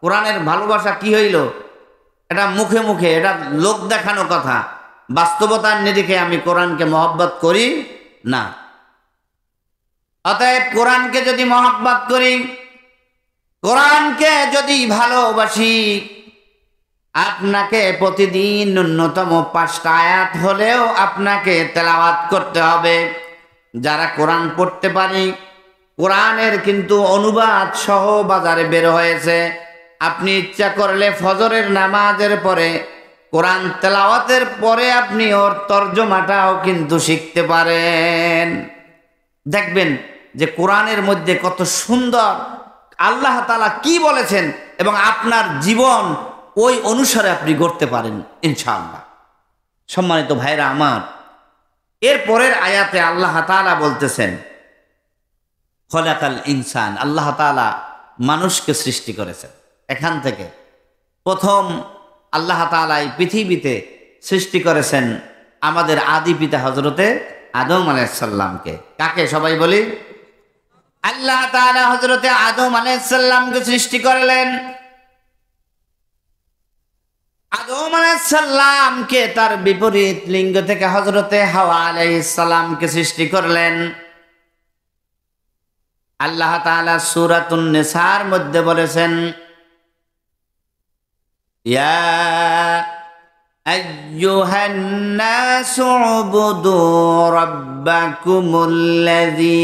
কোরআনের ভালোবাসা কি হইল? এটা মুখে মুখে, এটা লোক দেখানো কথা, বাস্তবতার নিরিখে আমি কোরআনকে মহব্বত করি না। অতএব কোরআনকে যদি মহব্বত করি, কোরআনকে যদি ভালোবাসি, আপনাকে প্রতিদিন ন্যূনতম 5টা আয়াত হলেও আপনাকে তেলাওয়াত করতে হবে। যারা কোরআন পড়তে পারি, কোরআনের কিন্তু অনুবাদ সহ বাজারে বের হয়েছে। আপনি ইচ্ছা করলে ফজরের নামাজের পরে কোরআন তেলাওয়াতের পরে আপনি ওর তর্জমাটাও কিন্তু শিখতে পারেন। দেখবেন যে কোরআনের মধ্যে কত সুন্দর আল্লাহ তাআলা কি বলেছেন এবং আপনার জীবন ওই অনুসারে আপনি গড়তে পারেন ইনশাআল্লাহ। সম্মানিত ভাইরা আমার, এর পরের আয়াতে আল্লাহ তাআলা বলতেছেন খলাকাল ইনসান, আল্লাহ তাআলা মানুষকে সৃষ্টি করেছেন। এখান থেকে প্রথম আল্লাহ তাআলা এই পৃথিবীতে সৃষ্টি করেছেন আমাদের আদি পিতা হযরতে আদম আলাইহিস সালামকে। কাকে সবাই বলি? আল্লাহ তাআলা হযরতে আদম আলাইহিস সালামকে সৃষ্টি করলেন। আদম আলাইহিস সালামকে তার বিপরীত লিঙ্গ থেকে হযরতে হাওয়া আলাইহিস সালামকে সৃষ্টি করলেন। আল্লাহ তাআলা সূরাতুন নিসার মধ্যে বলেছেন, ইয়া আইয়ুহান নাসু উবুদু রাব্বাকুমুল্লাযী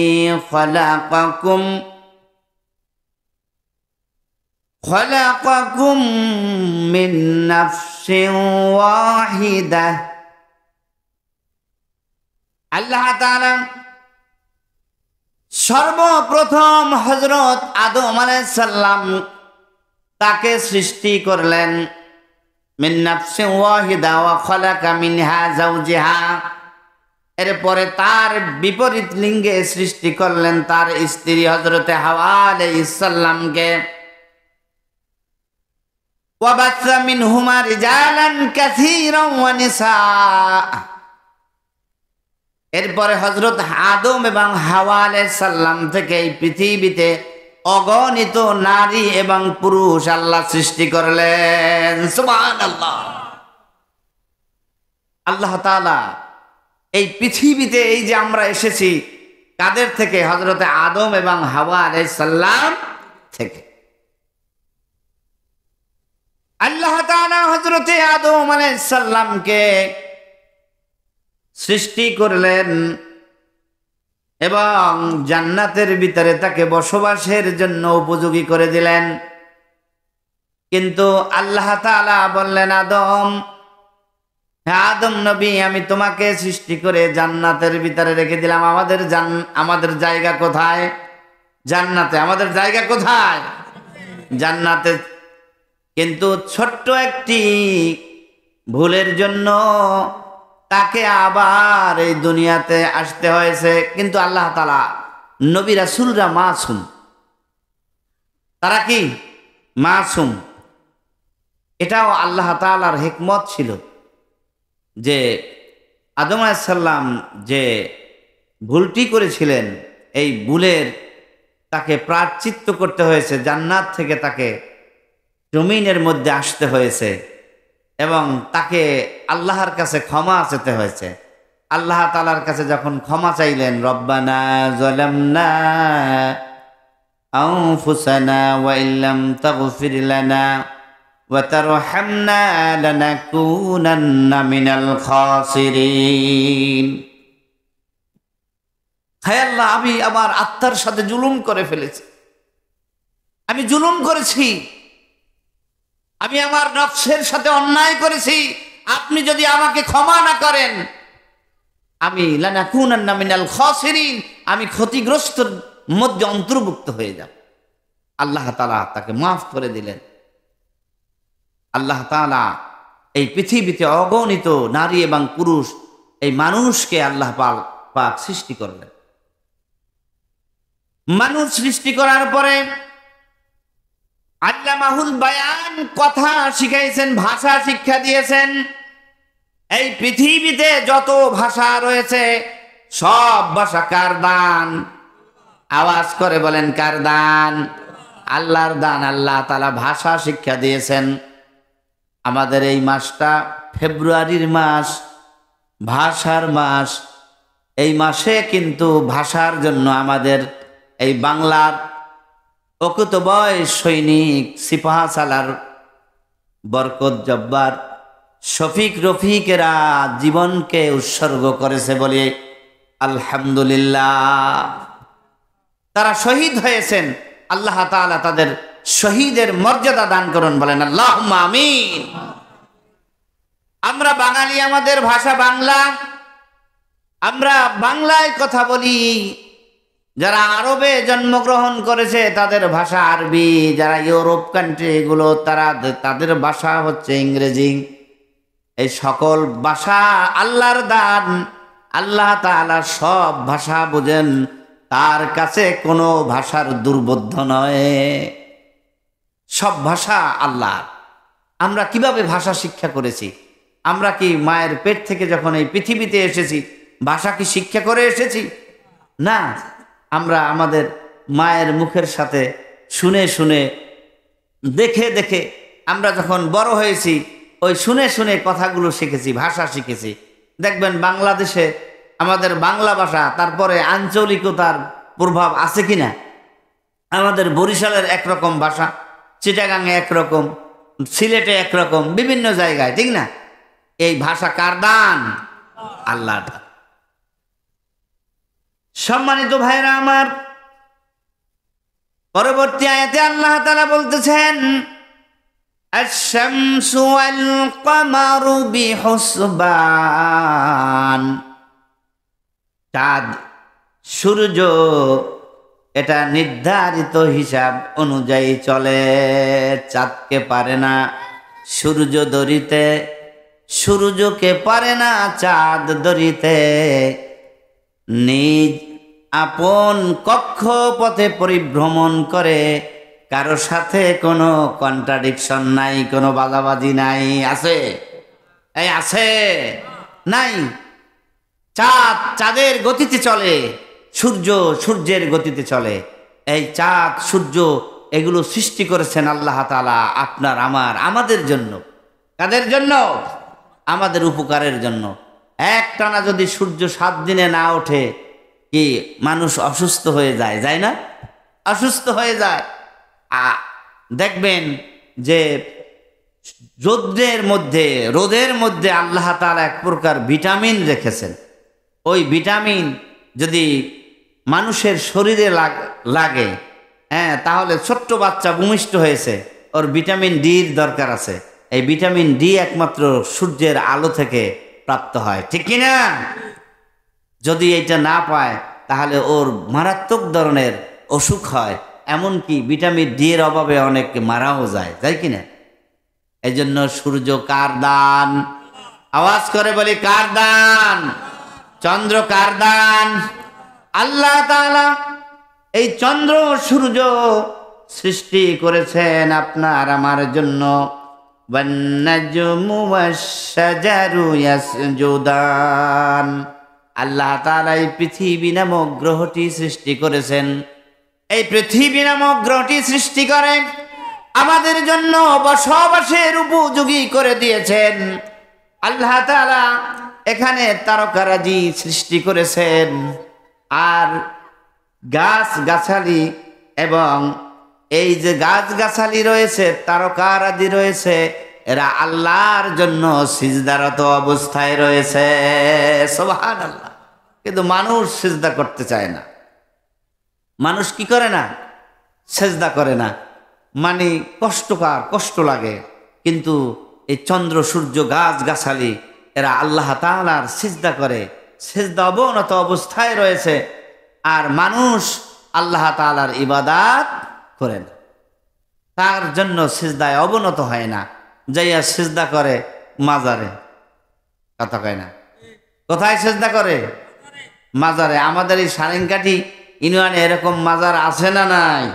খালাকাকুম মিন নাফসিন ওয়াহিদাহ। আল্লাহ তাআলা সর্বপ্রথম হযরত আদম আলাইহিস সালাম তাকে সৃষ্টি করলেন মিন নাফসিন ওয়াহিদা ওয়া খালাকা মিনহা যাওজিহা। এরপরে তার বিপরীত লিঙ্গে সৃষ্টি করলেন তার স্ত্রী হযরতে হাওয়া আলাইহিস সালামকে। ওয়া বাসা মিনহুমা রিজালান কাসীরান ওয়া নিসা। এরপরে হযরত আদম এবং হাওয়া আলাইহিস সালাম থেকে এই পৃথিবীতে অগণিত নারী এবং পুরুষ আল্লাহ সৃষ্টি করলেন। সুবহানাল্লাহ। আল্লাহ তাআলা এই পৃথিবীতে এই যে আমরা এসেছি কাদের থেকে? হযরতে আদম এবং হাওয়া আলাইহিস সালাম থেকে। আল্লাহ তাআলা হযরতে আদম আলাইহিস সালামকে সৃষ্টি করলেন এবং জান্নাতের ভিতরে তাকে বসবাসের জন্য উপযোগী করে দিলেন। কিন্তু আল্লাহ তাআলা বললেন, আদম, হ্যাঁ আদম নবী, আমি তোমাকে সৃষ্টি করে জান্নাতের ভিতরে রেখে দিলাম। আমাদের জায়গা কোথায়? জান্নাতে। আমাদের জায়গা কোথায়? জান্নাতে। কিন্তু ছোট্ট একটি ভুলের জন্য তাকে আবার এই দুনিয়াতে আসতে হয়েছে। কিন্তু আল্লাহ তাআলা নবী রাসূলরা মাসুম। তারা কি? মাসুম। এটাও আল্লাহ তাআলার হিকমত ছিল যে আদম আলাইহিস সালাম যে ভুলটি করেছিলেন, এই ভুলের তাকে প্রায়শ্চিত্ত করতে হয়েছে। জান্নাত থেকে তাকে জমিনের মধ্যে আসতে হয়েছে এবং তাকে আল্লাহর কাছে ক্ষমা চেতে হয়েছে। আল্লাহ তাআলার কাছে যখন ক্ষমা চাইলেন, রব্বানা যালামনা আনফুসানা ওয়া ইল্লাম তাগফির লানা ওয়া তারহামনা লানাকুনান্না মিনাল খাসিরিন। হায় আল্লাহ, আমি আমার আত্মার সাথে জুলুম করে ফেলেছি। আমি জুলুম করেছি, আমি আমার নফসের সাথে অন্যায় করেছি। আপনি যদি আমাকে ক্ষমা না করেন, আমি লানাকুনান্না মিনাল খাসিরিন, আমি ক্ষতিগ্রস্তর মধ্যে অন্তর্ভুক্ত হয়ে যাব। আল্লাহ তাআলা তাকে মাফ করে দিলেন। আল্লাহ তাআলা এই পৃথিবীতে অগণিত নারী এবং পুরুষ, এই মানুষকে আল্লাহ পাক সৃষ্টি করলেন। মানুষ সৃষ্টি করার পরে আল্লামাহুল বায়ান, কথা শিখাইছেন, ভাষা শিক্ষা দিয়েছেন। এই পৃথিবীতে যত ভাষা রয়েছে সব ভাষা কার দান? আওয়াজ করে বলেন, কার দান? আল্লাহর দান। আল্লাহ তাআলা ভাষা শিক্ষা দিয়েছেন। আমাদের এই মাসটা ফেব্রুয়ারির মাস, ভাষার মাস। এই মাসে কিন্তু ভাষার জন্য আমাদের এই বাংলার অকুতবয় সৈনিক সিপাহা সালার বরকত জব্বার শফিক রফিকেরা জীবনকে উৎসর্গ করেছে বলে আলহামদুলিল্লাহ। তারা শহীদ হয়েছেন। আল্লাহ তাআলা তাদের শহীদের মর্যাদা দান করুন, বলেন আল্লাহুম্মা আমিন। আমরা বাঙালি, আমাদের ভাষা বাংলা, আমরা বাংলায় কথা বলি। যারা আরবে জন্মগ্রহণ করেছে তাদের ভাষা আরবি, যারা ইউরোপ কান্ট্রি এগুলো তাদের ভাষা হচ্ছে ইংরেজি। এই সকল ভাষা আল্লাহর দান। আল্লাহ তাআলা সব ভাষা বোঝেন, তার কাছে কোনো ভাষার দুর্বোধ্য নয়। সব ভাষা আল্লাহ। আমরা কিভাবে ভাষা শিক্ষা করেছি? আমরা কি মায়ের পেট থেকে যখন এই পৃথিবীতে এসেছি ভাষা কি শিক্ষা করে এসেছি? না, আমরা আমাদের মায়ের মুখের সাথে শুনে শুনে দেখে দেখে আমরা যখন বড় হয়েছি ওই শুনে শুনে কথাগুলো শিখেছি, ভাষা শিখেছি। দেখবেন বাংলাদেশে আমাদের বাংলা ভাষা, তারপরে আঞ্চলিকতার প্রভাব আছে কিনা। আমাদের বরিশালের একরকম ভাষা, চিটাগাংয়ে একরকম, সিলেটে একরকম, বিভিন্ন জায়গায়, ঠিক না? এই ভাষা কার দান? আল্লাহর দান। সম্মানিত ভাইরা আমার, পরবর্তী আয়াতে আল্লাহ তাআলা বলতেছেন আশ-শামসু ওয়াল কমারু বিহুসবান। চাঁদ সূর্য এটা নির্ধারিত হিসাব অনুযায়ী চলে। চাঁদকে পারে না সূর্য ধরিতে, সূর্যকে পারে না চাঁদ ধরিতে। নিজ আপন কক্ষপথে পরিভ্রমণ করে, কারো সাথে কোনো কন্ট্রাডিকশন নাই, কোনো বাজাবাজি নাই। আছে? এই আছে? নাই। চাঁদ চাঁদের গতিতে চলে, সূর্য সূর্যের গতিতে চলে। এই চাঁদ সূর্য এগুলো সৃষ্টি করেছেন আল্লাহ তাআলা আপনার আমার আমাদের জন্য। কাদের জন্য? আমাদের উপকারের জন্য। একটানা যদি সূর্য 7 দিনে না ওঠে, কি মানুষ অসুস্থ হয়ে যায়, যায় না? অসুস্থ হয়ে যায়। দেখবেন যে রোদের মধ্যে আল্লাহ তাআলা এক প্রকার ভিটামিন রেখেছেন। ওই ভিটামিন যদি মানুষের শরীরে লাগে, হ্যাঁ, তাহলে ছোট্ট বাচ্চা ভূমিষ্ঠ হয়েছে, ওর ভিটামিন ডির দরকার আছে। এই ভিটামিন ডি একমাত্র সূর্যের আলো থেকে প্রাপ্ত হয়, ঠিক কিনা? যদি এটা না পায় তাহলে ওর মারাত্মক ধরনের অসুখ হয়। এমনকি ভিটামিন ডি এর অভাবে অনেকে মারাও যায়, তাই কিনা? এই জন্য সূর্য কার দান? আওয়াজ করে বলি, কার দান? চন্দ্র কার দান? আল্লাহ তাআলা এই চন্দ্র সূর্য সৃষ্টি করেছেন আপনার আমার জন্য। ওয়ান-নাজমু ওয়াশ-শাজারু ইয়াসজুদান। আল্লাহ তাআলা এই পৃথিবী নামক গ্রহটি সৃষ্টি করেছেন। এই পৃথিবী নামক গ্রহটি সৃষ্টি করে আমাদের জন্য বসবাসের উপযোগী করে দিয়েছেন। আল্লাহ তাআলা এখানে তারকারাজি সৃষ্টি করেছেন, আর গাছ গাছালি এবং এই যে গাছ গাছালি রয়েছে, তারকারাজি রয়েছে, এরা আল্লাহর জন্য সিজদারত অবস্থায় রয়েছে। সুবহানাল্লাহ। কিন্তু মানুষ সিজদা করতে চায় না। মানুষ কি করে না? সিজদা করে না। মানে কষ্ট লাগে। কিন্তু এই চন্দ্র সূর্য গাছ গাছালি এরা আল্লাহ তাআলার সিজদা করে, সিজদা অবনত অবস্থায় রয়েছে। আর মানুষ আল্লাহ তাআলার ইবাদত করে না, তার জন্য সিজদায় অবনত হয় না। যাইয়া সিজদা করে মাজারে। কথা কয় না? কোথায় সিজদা করে? মাজারে। আমাদের এই সারেঙ্গাটি ইউনিয়নে এরকম মাজার আছে না নাই?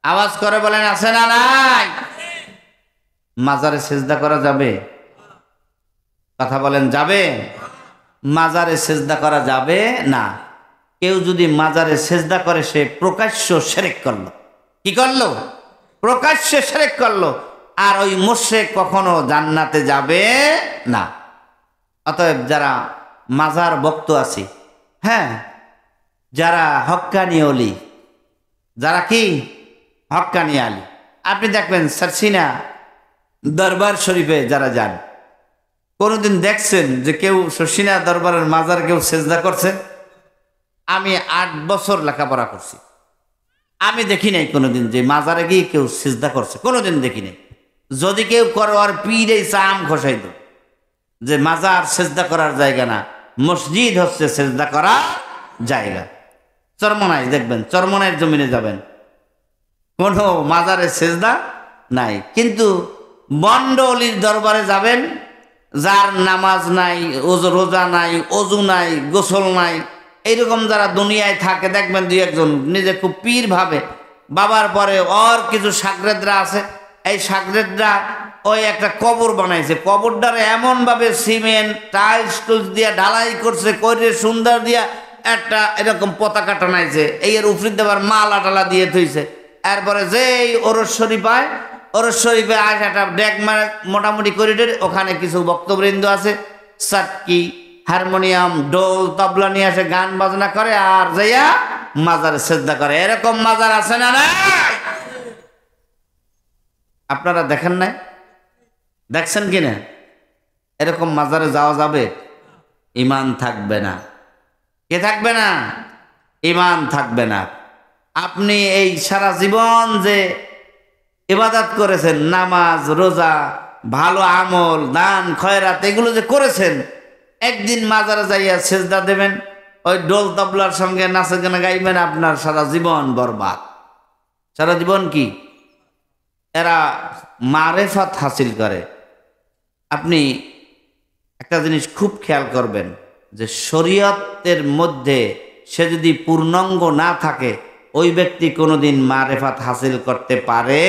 আওয়াজ করে বলেন, আছে না নাই? মাজারে সিজদা করা যাবে? কথা বলেন, যাবে? মাজারে সিজদা করা যাবে না। কেউ যদি মাজারে সিজদা করে সে প্রকাশ্য শিরক করলো। কি করলো? প্রকাশ্য শিরক করলো। আর ওই মুশরিক কখনো জান্নাতে যাবে না। অতএব যারা মাজার ভক্ত আছি, হ্যাঁ, যারা হক্কানি ওলি, যারা কি হক্কানি আলী, আপনি দেখবেন সারসিনা দরবার শরীফে যারা যান, কোনোদিন দেখছেন যে কেউ সারসিনা দরবারের মাজার কেউ সেজদা করছে? আমি 8 বছর লেখাপড়া করছি। আমি দেখি নাই কোনোদিন যে মাজারে গিয়ে কেউ সিজদা করছে, কোনোদিন দেখি নাই। যদি কেউ করে আর পীরে চাম খসাই দো যে মাজার সেজদা করার জায়গা না, মসজিদ হচ্ছে সেজদা করার জায়গা। চরমনাই দেখবেন, চরমনাইয়ের জমিনে যাবেন, কোনো মাজারে সেজদা নাই। কিন্তু বন্ড অলির দরবারে যাবেন, যার নামাজ নাই, রোজা নাই, অজু নাই, গোসল নাই, এইরকম যারা দুনিয়ায় থাকে দেখবেন দুই একজন নিজে খুব পীর ভাবে, বাবার পরে ওর কিছু সাগরেদরা আছে, এই সাগরেদরা ওই একটা কবর বানাইছে, কবরটারে এমনভাবে সিমেন্ট টাইলস টুলস দিয়া ঢালাই করছে, করে সুন্দর দিয়া একটা এরকম পতাকা টানাইছে, এই এর উপরে দেবার মালা টালা দিয়ে থইছে। এরপরে যেই ওরস শরীফ পায়, ওরস শরীফে আসে একটা ডেক মারে মোটামুটি করিডোর, ওখানে কিছু বক্তবৃন্দ আছে, চাটকি হারমোনিয়াম ডোল তবলা নিয়ে আসে, গান বাজনা করে আর যাইয়া মাজারে সেজদা করে। এরকম মাজার আছে না? না, আপনারা দেখেন নাই? দেখছেন কিনা? এরকম মাজারে যাওয়া যাবে? ঈমান থাকবে না। কে থাকবে না? ঈমান থাকবে না। আপনি এই সারা জীবন যে ইবাদত করেছেন, নামাজ রোজা ভালো আমল দান খয়রাত এগুলো যে করেছেন, একদিন মাজারে যাইয়া সেজদা দেবেন, ওই ডোল তবলার সঙ্গে নাচে গানে গাইবেন, আপনার সারা জীবন বরবাদ। সারা জীবন কি? এরা মারেফাত হাসিল করে। আপনি একটা জিনিস খুব খেয়াল করবেন যে শরীয়তের মধ্যে সে যদি পূর্ণাঙ্গ না থাকে, ওই ব্যক্তি কোনোদিন মারেফাত হাসিল করতে পারে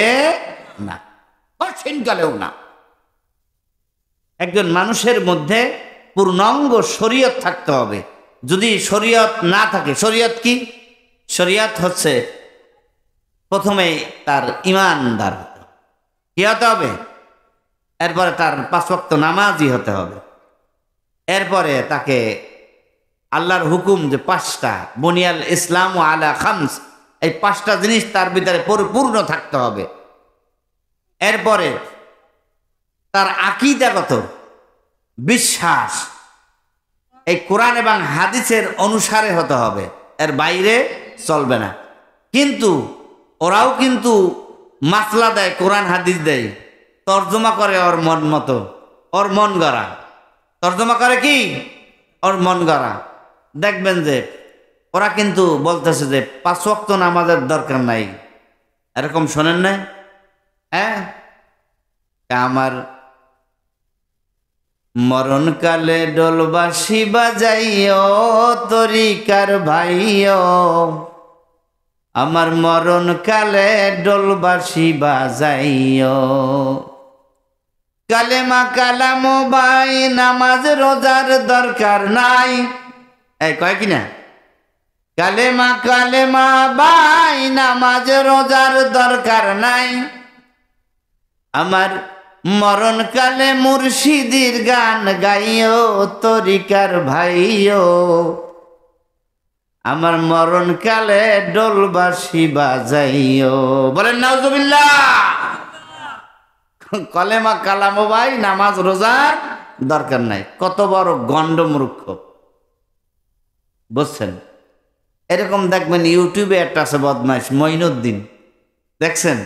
না, কঠিনকালেও না। একজন মানুষের মধ্যে পূর্ণাঙ্গ শরীয়ত থাকতে হবে। যদি শরীয়ত না থাকে, শরীয়ত কি? শরীয়ত হচ্ছে প্রথমে তার ঈমানদার হতে হবে। কি হতে হবে? এরপরে তার 5 ওয়াক্ত নামাজি হতে হবে। এরপরে তাকে আল্লাহর হুকুম যে 5টা, বুনিয়াল ইসলাম আলা খামস, এই 5টা জিনিস তার ভিতরে পরিপূর্ণ থাকতে হবে। এরপরে তার আকীদাগত বিশ্বাস এই কোরআন এবং হাদিসের অনুসারে হতে হবে, এর বাইরে চলবে না। কিন্তু ওরাও কিন্তু মাসলা দেয়, কোরআন হাদিস দেয়, তর্জমা করে ওর মন মতো, ওর মন গড়া তর্জমা করে। কি? ওর মন গড়া। দেখবেন যে ওরা কিন্তু বলতেছে যে 5 ওয়াক্ত নামাজের দরকার নাই, এরকম শোনেন না? হ্যাঁ, আমার মরণকালে ডোলবাসি বাজাইও তরিকার ভাইও, আমার মরণকালে ডোলবাসি বাজাইও, কালেমা কালাম ভাই নামাজ রোজার দরকার নাই। এই কয় কিনা? কালেমা কালেমা ভাই নামাজ রোজার দরকার নাই, আমার মরণকালে মুর্শিদির গান গাইও তরিকার ভাইও, আমার মরণকালে ডোলবাসি বাজাইও। বলেন নাউজুবিল্লাহ। কলেমা কালাম ভাই নামাজ রোজার দরকার নাই। কত বড় গন্ড মূর্খ, বুঝছেন? এরকম দেখবেন ইউটিউবে একটা আছে বদমাইশ মঈনুদ্দিন, দেখছেন?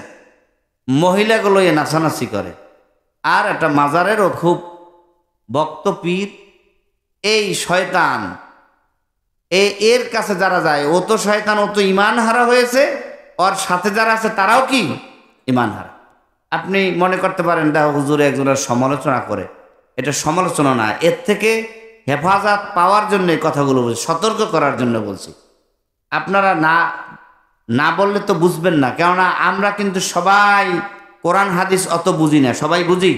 মহিলাগুলো এ নাচানাচি করে। আর একটা মাজারেরও খুব ভক্ত পীর, এই শয়তান, এর কাছে যারা যায় ও তো শয়তান, ও তো ঈমান হারা হয়েছে, ওর সাথে যারা আছে তারাও কি ঈমান হারা। আপনি মনে করতে পারেন এটা হুজুর একজনের সমালোচনা করে, এটা সমালোচনা না, এর থেকে হেফাজত পাওয়ার জন্য এই কথাগুলো বলছি, সতর্ক করার জন্য বলছি। আপনারা না বললে তো বুঝবেন না, কেননা আমরা কিন্তু সবাই কোরআন হাদিস অত বুঝি না। সবাই বুঝি?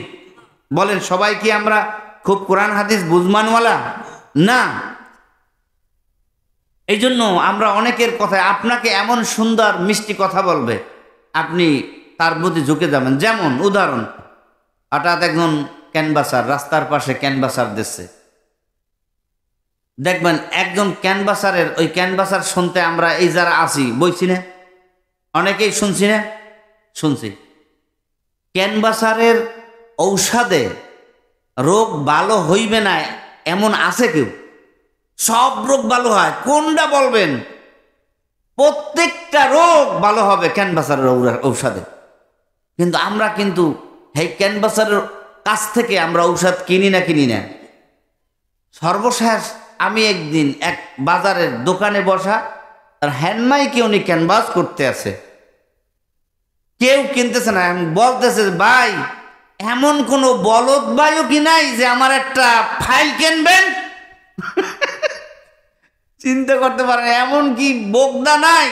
বলেন, সবাই কি আমরা খুব কোরআন হাদিস বুঝমানওয়ালা না? এই জন্য আমরা অনেকের কথায় আপনাকে এমন সুন্দর মিষ্টি কথা বলবে, আপনি তার প্রতি ঝুঁকে যাবেন। যেমন উদাহরণ, হঠাৎ একজন ক্যানভাসার রাস্তার পাশে ক্যানভাসার দিচ্ছে, দেখবেন একজন ক্যানভাসারের ওই ক্যানভাসার শুনতে আমরা এই যারা আছি বইছি না, অনেকেই শুনছি না, শুনছি। ক্যানভাসারের ঔষধে রোগ ভালো হইবে না এমন আছে কেউ? সব রোগ ভালো হয়। কোনটা বলবেন? প্রত্যেকটা রোগ ভালো হবে ক্যানভাসারের ঔষধে। কিন্তু আমরা কিন্তু এই ক্যানভাসারের কাছ থেকে আমরা ঔষধ কিনি না। সর্বশেষ আমি একদিন এক বাজারের দোকানে বসা, আর হ্যান্ডমাইকে উনি ক্যানভাস করতে আছে, কেউ কিনতেছে না। বলতেছে, ভাই এমন কোন বলদ ভাইও কি নাই যে আমার একটা ফাইল কিনবেন? চিন্তা করতে পারেন, এমন কি বোগদা নাই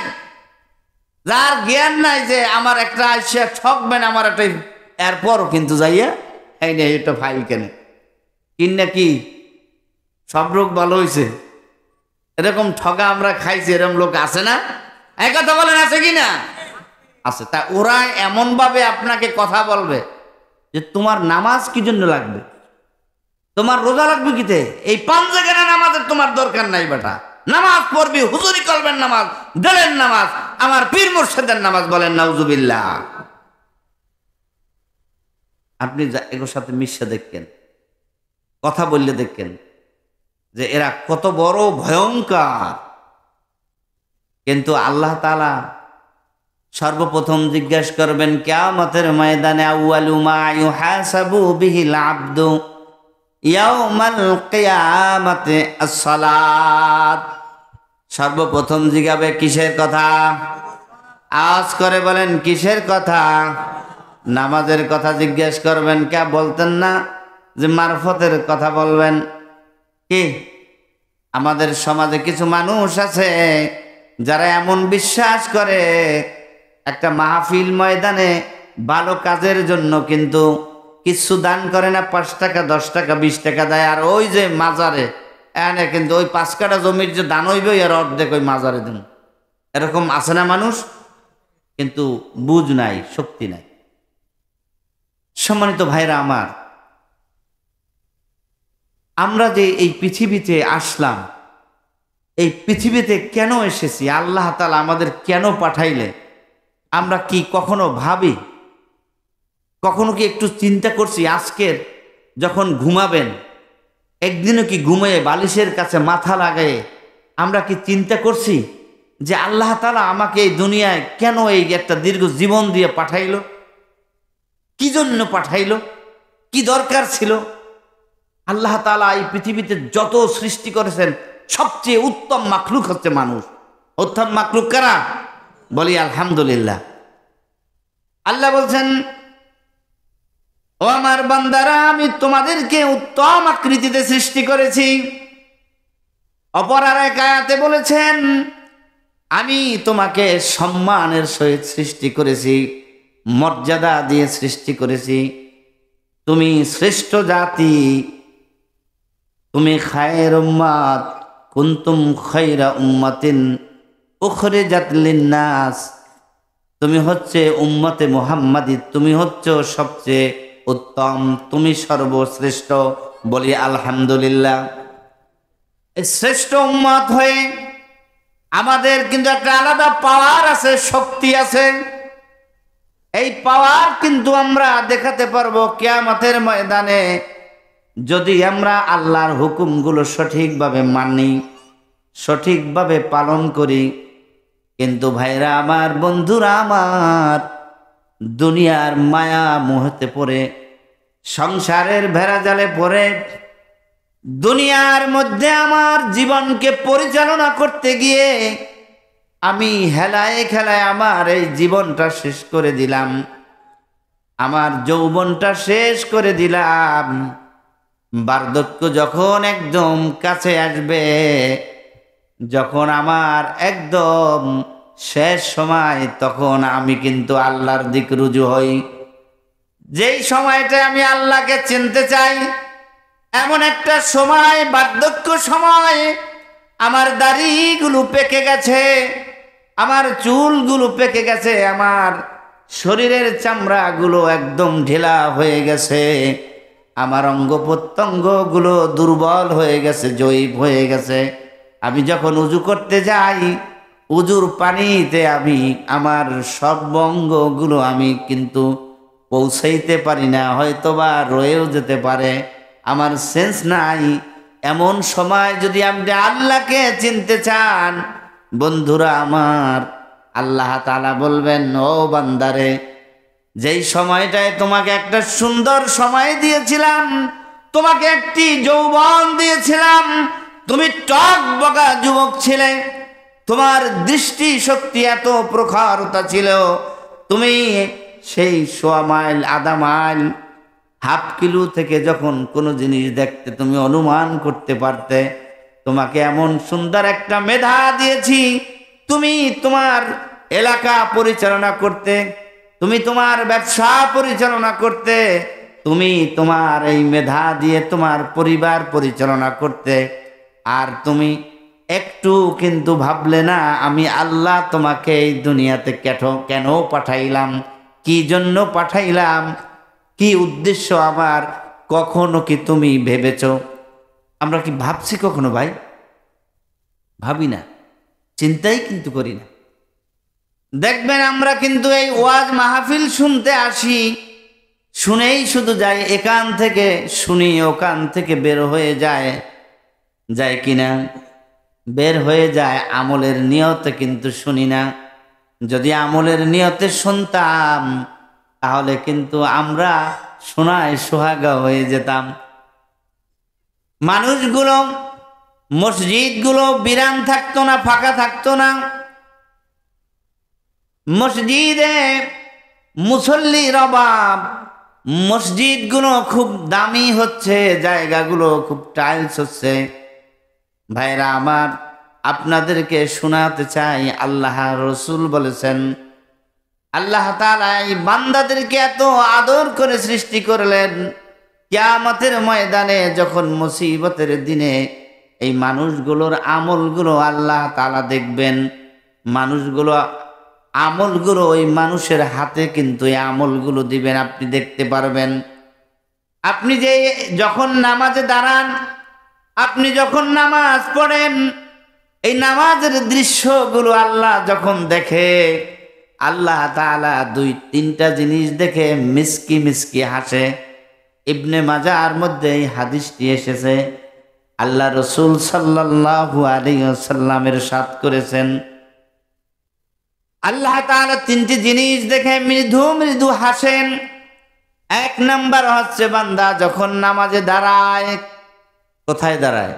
যার জ্ঞান নাই যে আমার একটা আসে ঠকবেন আমার একটা, এরপরও কিন্তু যাইয়া এই নেই একটা ফাইল কেনে কিনা কি সব রোগ ভালো হয়েছে। এরকম ঠগা আমরা খাইছি, এরকম লোক আছে না? এক কথা বলেন, আছে কি না? আছে। তা ওরা এমন ভাবে আপনাকে কথা বলবে যে তোমার নামাজ কি জন্য লাগবে, তোমার রোজা লাগবে কিতে, এই 5 জায়গায় নামাজের তোমার দরকার নাই বেটা, নামাজ পড়বি হুজুরি করবেন নামাজ, দিলেন নামাজ, আমার পীর মুর্শিদের নামাজ, বলেন নাউজুবিল্লাহ। আপনি এগুলোর সাথে মিশে দেখেন, কথা বললে দেখেন যে এরা কত বড় ভয়ঙ্কর। কিন্তু আল্লাহ তাআলা সর্বপ্রথম জিজ্ঞাসা করবেন কিয়ামতের ময়দানে, আউয়ালু মা ইউহাসাবু বিহিল আবদু ইয়াউমাল কিয়ামাতি as-সালাত। সর্বপ্রথম জিজ্ঞাবে কিসের কথা? আওয়াজ করে বলেন কিসের কথা? নামাজের কথা জিজ্ঞেস করবেন। কে বলতেন না যে মারফতের কথা বলবেন? কি আমাদের সমাজে কিছু মানুষ আছে যারা এমন বিশ্বাস করে একটা মাহফিল ময়দানে ভালো কাজের জন্য কিন্তু কিছু দান করে না, 5 টাকা 10 টাকা 20 টাকা দেয়, আর ওই যে মাজারে এনে কিন্তু ওই 5 কাঠা জমির যে দান হইবে আর অর্ধেক ওই মাজারে দেন। এরকম আছে না মানুষ? কিন্তু বুঝ নাই, শক্তি নাই। সম্মানিত ভাইরা আমার, আমরা যে এই পৃথিবীতে আসলাম, এই পৃথিবীতে কেন এসেছি, আল্লাহ তাআলা আমাদের কেন পাঠাইলে, আমরা কি কখনো ভাবি? কখনো কি একটু চিন্তা করছি? আজকের যখন ঘুমাবেন, একদিনও কি ঘুমিয়ে বালিশের কাছে মাথা লাগায়ে আমরা কি চিন্তা করছি যে আল্লাহ তাআলা আমাকে এই দুনিয়ায় কেন এই একটা দীর্ঘ জীবন দিয়ে পাঠাইলো? কি জন্য পাঠাইলো? কি দরকার ছিল? আল্লাহ তাআলা এই পৃথিবীতে যত সৃষ্টি করেছেন সবচেয়ে উত্তম মাখলুক হচ্ছে মানুষ। উত্তম মাখলুক কারা? বলি আলহামদুলিল্লাহ। আল্লাহ বলছেন, ও আমার বান্দারা, আমি তোমাদেরকে উত্তম আকৃতিতে সৃষ্টি করেছি। অপর আর এক আয়াতে বলেছেন, আমি তোমাকে সম্মানের সহিত সৃষ্টি করেছি, মর্যাদা দিয়ে সৃষ্টি করেছি। তুমি শ্রেষ্ঠ জাতি, তুমি খায়র উম্মাত, কুনতুম খায়রা উম্মাতিন উখরিজাত লিন-নাস। তুমি হচ্ছে উম্মতে মুহাম্মাদি, তুমি হচ্ছে সবচেয়ে উত্তম, তুমি সর্বশ্রেষ্ঠ। বলি আলহামদুলিল্লাহ। এই শ্রেষ্ঠ উম্মত হয়ে আমাদের কিন্তু একটা আলাদা পাওয়ার আছে, শক্তি আছে। এই পাওয়ার কিন্তু আমরা দেখাতে পারবো কিয়ামতের ময়দানে, যদি আমরা আল্লাহর হুকুমগুলো সঠিকভাবে মানি, সঠিকভাবে পালন করি। কিন্তু ভাইরা আমার, বন্ধুরা আমার, দুনিয়ার মায়া মোহতে পড়ে, সংসারের ভেড়াজালে পড়ে, দুনিয়ার মধ্যে আমার জীবনকে পরিচালনা করতে গিয়ে আমি হেলায় খেলায় আমার এই জীবনটা শেষ করে দিলাম, আমার যৌবনটা শেষ করে দিলাম। বার্ধক্য যখন একদম কাছে আসবে, যখন আমার একদম শেষ সময়, তখন আমি কিন্তু আল্লাহর দিকে রুজু হই। যেই সময়টা আমি আল্লাহকে চিনতে চাই, এমন একটা সময়, বার্ধক্য সময়, আমার দাড়িগুলো পেকে গেছে, আমার চুলগুলো পেকে গেছে, আমার শরীরের চামড়াগুলো একদম ঢিলা হয়ে গেছে, আমার অঙ্গ প্রত্যঙ্গগুলো দুর্বল হয়ে গেছে, জয়ীব হয়ে গেছে। আমি যখন উজু করতে যাই, উজুর পানিতে আমি আমার সব অঙ্গগুলো আমি কিন্তু পৌঁছাইতে পারি না, হয়তোবা রয়েও যেতে পারে, আমার সেন্স নাই। এমন সময় যদি আপনি আল্লাহকে চিনতে চান, বন্ধুরা আমার, আল্লাহ তাআলা বলবেন, ও বান্দারে, যেই সময়টায় তোমাকে একটা সুন্দর সময় দিয়েছিলাম, তোমাকে একটি যৌবন দিয়েছিলাম, তুমি টকবকা যুবক ছিলে, তোমার দৃষ্টি শক্তি এত প্রখরতা ছিল, তুমি সেই সোয়া মাইল, আধা মাইল, হাফ কিলো থেকে যখন কোনো জিনিস দেখতে তুমি অনুমান করতে পারতে, তোমাকে এমন সুন্দর একটা মেধা দিয়েছি, তুমি তোমার এলাকা পরিচালনা করতে, তুমি তোমার ব্যবসা পরিচালনা করতে, তুমি তোমার এই মেধা দিয়ে তোমার পরিবার পরিচালনা করতে, আর তুমি একটু কিন্তু ভাবলে না আমি আল্লাহ তোমাকে এই দুনিয়াতে কেন পাঠাইলাম, কি জন্য পাঠাইলাম, কি উদ্দেশ্য আমার, কখনো কি তুমি ভেবেছো? আমরা কি ভাবছি কখনো ভাই? ভাবি না, চিন্তাই কিন্তু করি না। দেখবেন আমরা কিন্তু এই ওয়াজ মাহফিল শুনতে আসি, শুনেই শুধু যাই, একান থেকে শুনি, ওকান থেকে বের হয়ে যায় কিনা? বের হয়ে যায়, আমলের নিয়তে কিন্তু শুনি না। যদি আমলের নিয়তে শুনতাম তাহলে কিন্তু আমরা শোনায় সোহাগা হয়ে যেতাম। মানুষগুলো, মসজিদগুলো বিরান থাকতো না, ফাঁকা থাকতো না। মসজিদে মুসল্লির অভাব, মসজিদগুলো খুব দামি হচ্ছে, জায়গাগুলো খুব টাইলস হচ্ছে। ভাইরা আমার, আপনাদেরকে শোনাতে চাই, আল্লাহ রসুল বলেছেন, আল্লাহ তাআলা এই বান্দাদেরকে এত আদর করে সৃষ্টি করলেন, কিয়ামতের ময়দানে যখন মুসিবতের দিনে এই মানুষগুলোর আমলগুলো আল্লাহ তাআলা দেখবেন, মানুষগুলো আমলগুলো ওই মানুষের হাতে কিন্তু এই আমলগুলো দিবেন, আপনি দেখতে পারবেন। আপনি যে যখন নামাজে দাঁড়ান, আপনি যখন নামাজ পড়েন, এই নামাজের দৃশ্যগুলো আল্লাহ যখন দেখে, আল্লাহ তাআলা দুই তিনটা জিনিস দেখে মিসকি মিসকি হাসে। ইবনে মাজাহর মধ্যে এই হাদিসটি এসেছে। আল্লাহ রসুল সাল্লাল্লাহু আলাইহি ওয়াসাল্লামের ইরশাদ করেছেন, আল্লাহ তাআলা তিনটি জিনিস দেখে মৃদু মৃদু হাসেন। এক নাম্বার হচ্ছে, বান্দা যখন নামাজে দাঁড়ায়, কোথায় দাঁড়ায়?